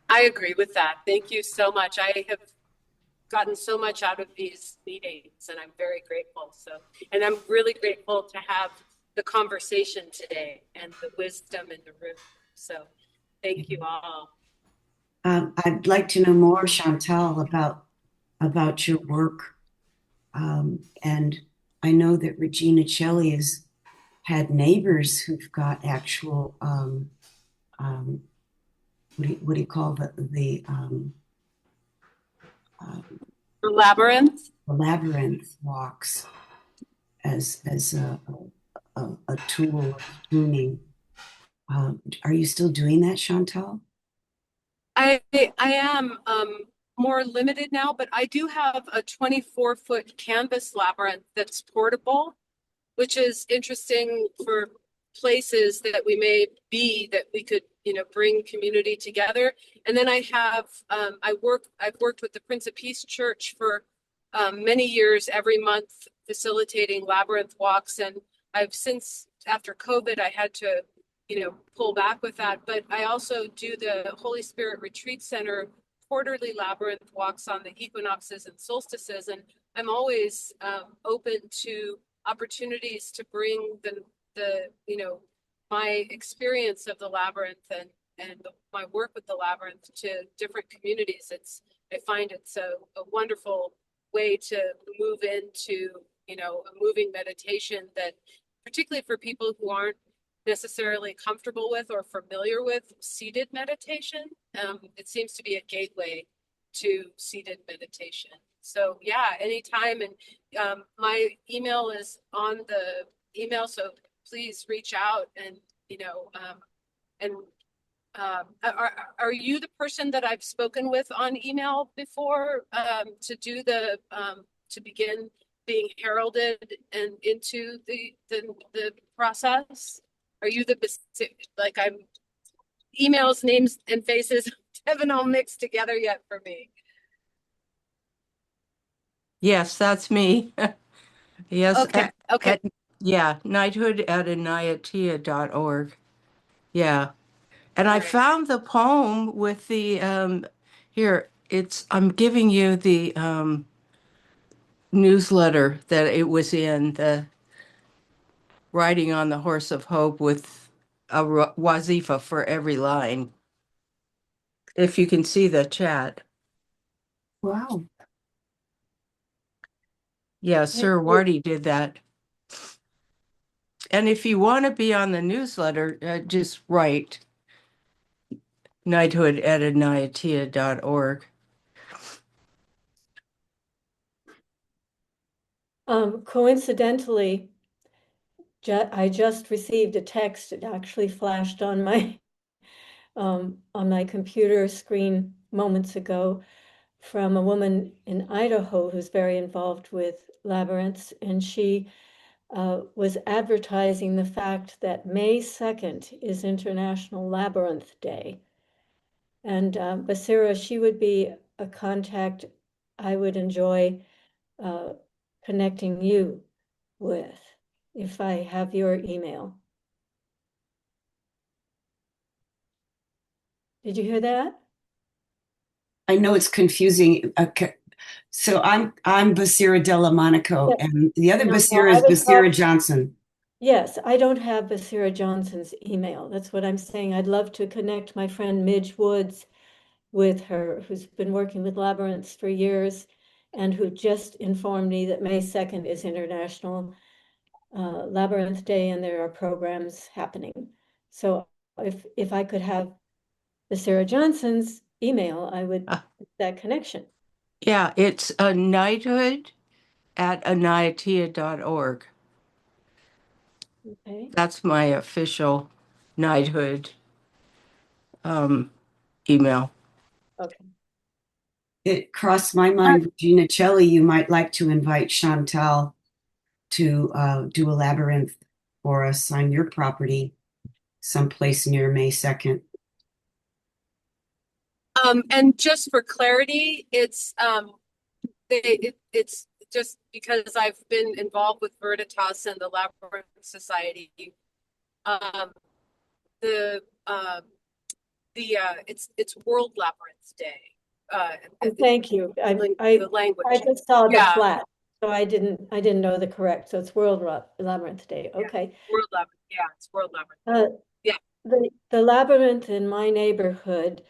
I agree with that. Thank you so much. I have gotten so much out of these meetings, and I'm very grateful. And I'm really grateful to have the conversation today and the wisdom in the room. So thank you all. I'd like to know more, Chantal, about your work. And I know that Regina Celli has had neighbors who've got actual, what do you call the Labyrinth? labyrinth walks as a tool of tuning. Are you still doing that, Chantal? I am more limited now, but I do have a 24-foot canvas labyrinth that's portable, which is interesting for places that we may be that we could, bring community together. And then I have I've worked with the Prince of Peace Church for many years, every month facilitating labyrinth walks, and I've since after COVID I had to pull back with that. But I also do the Holy Spirit Retreat Center quarterly labyrinth walks on the equinoxes and solstices. And I'm always open to opportunities to bring the my experience of the labyrinth and my work with the labyrinth to different communities. I find it's a wonderful way to move into a moving meditation that, particularly for people who aren't necessarily comfortable with or familiar with seated meditation, it seems to be a gateway to seated meditation. So yeah, anytime. And my email is on the email, so please reach out. And and are you the person that I've spoken with on email before to do the to begin being heralded and into the process? Are you the like I'm emails, names, and faces haven't all mixed together yet for me? Yes, that's me. Yes. Okay. Okay. Yeah, knighthood at enayatiyya.org. Yeah. And All I right. found the poem with the here, I'm giving you the newsletter that it was in, the Riding on the Horse of Hope with a wazifa for every line. If you can see the chat. Wow. Yeah, Thank Sir you. Wardy did that. And if you want to be on the newsletter, just write knighthood at enayatiyya.org. Coincidentally, I just received a text. It actually flashed on my computer screen moments ago from a woman in Idaho who's very involved with labyrinths, and she was advertising the fact that May 2nd is International Labyrinth Day. And Basira, she would be a contact I would enjoy connecting you with if I have your email. Did you hear that? I know it's confusing. Okay. So I'm Basira Della Monaco, Yeah. and the other No, Basira I is was Basira Johnson. yes, I don't have Basira Johnson's email. That's what I'm saying. I'd love to connect my friend Midge Woods with her, who's been working with labyrinths for years and who just informed me that May 2nd is International Labyrinth Day and there are programs happening. So if I could have Basira Johnson's email, I would make that connection. Yeah, it's a knighthood at enayatiyya.org. Okay. That's my official knighthood email. Okay. It crossed my mind, Regina Celli, you might like to invite Chantal to do a labyrinth for us on your property someplace near May 2nd. And just for clarity, it's it's just because I've been involved with Veritas and the Labyrinth Society. Um, the it's World Labyrinth Day. Thank you. The language. I just saw the Yeah. flat, so I didn't know the correct. So it's World Labyrinth Day. Okay. World Labyrinth. Yeah, it's World Labyrinth. Yeah. The labyrinth in my neighborhood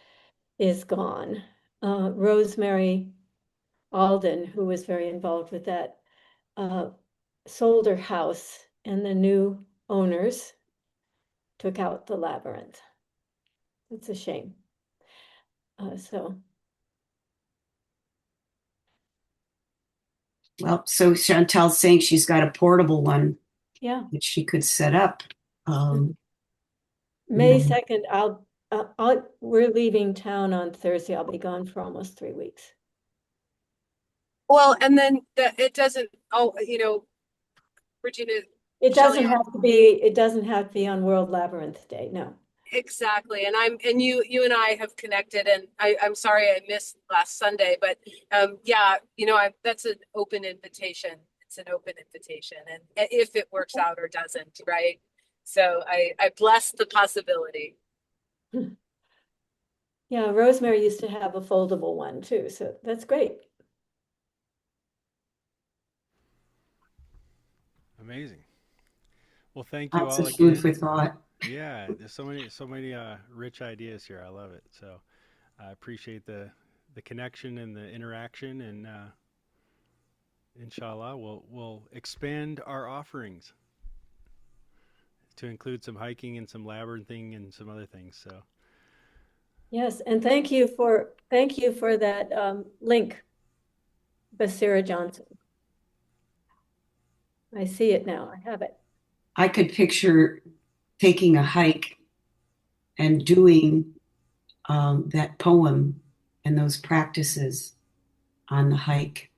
is gone. Rosemary Alden, who was very involved with that, sold her house, and the new owners took out the labyrinth. It's a shame. So Well, so Chantal's saying she's got a portable one yeah, that she could set up. May 2nd, we're leaving town on Thursday. I'll be gone for almost 3 weeks. Well, and then it doesn't. Oh, Regina. It doesn't have to be on World Labyrinth Day. No. Exactly. And you and I have connected, and I'm sorry I missed last Sunday, but yeah, that's an open invitation. It's an open invitation, and if it works out or doesn't, right? So I bless the possibility. Yeah, Rosemary used to have a foldable one too, so that's great. Amazing. Well, thank you Lots all of food again. for thought. Yeah, there's so many rich ideas here. I love it. So I appreciate the connection and the interaction, and inshallah, we'll expand our offerings to include some hiking and some labyrinthing and some other things. So Yes, and thank you for that link, was Sarah Johnson. I see it now. I have it. I could picture taking a hike and doing that poem and those practices on the hike.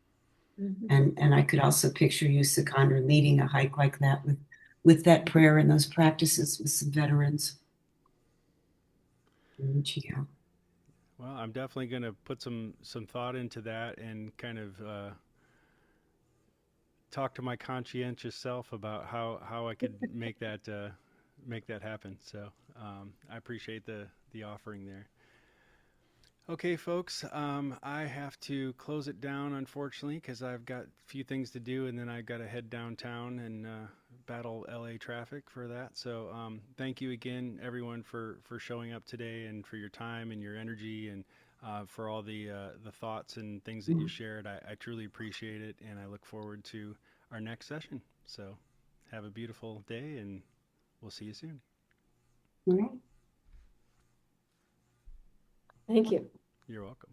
And I could also picture you, Sikander, leading a hike like that with that prayer and those practices with some veterans. Yeah. Well, I'm definitely going to put some thought into that and kind of talk to my conscientious self about how I could make that happen. So I appreciate the offering there. Okay, folks, I have to close it down, unfortunately, because I've got a few things to do, and then I've got to head downtown and battle LA traffic for that. So thank you again, everyone, for showing up today and for your time and your energy and for all the thoughts and things that you shared. I truly appreciate it, and I look forward to our next session. So have a beautiful day, and we'll see you soon. All right. Thank you. You're welcome.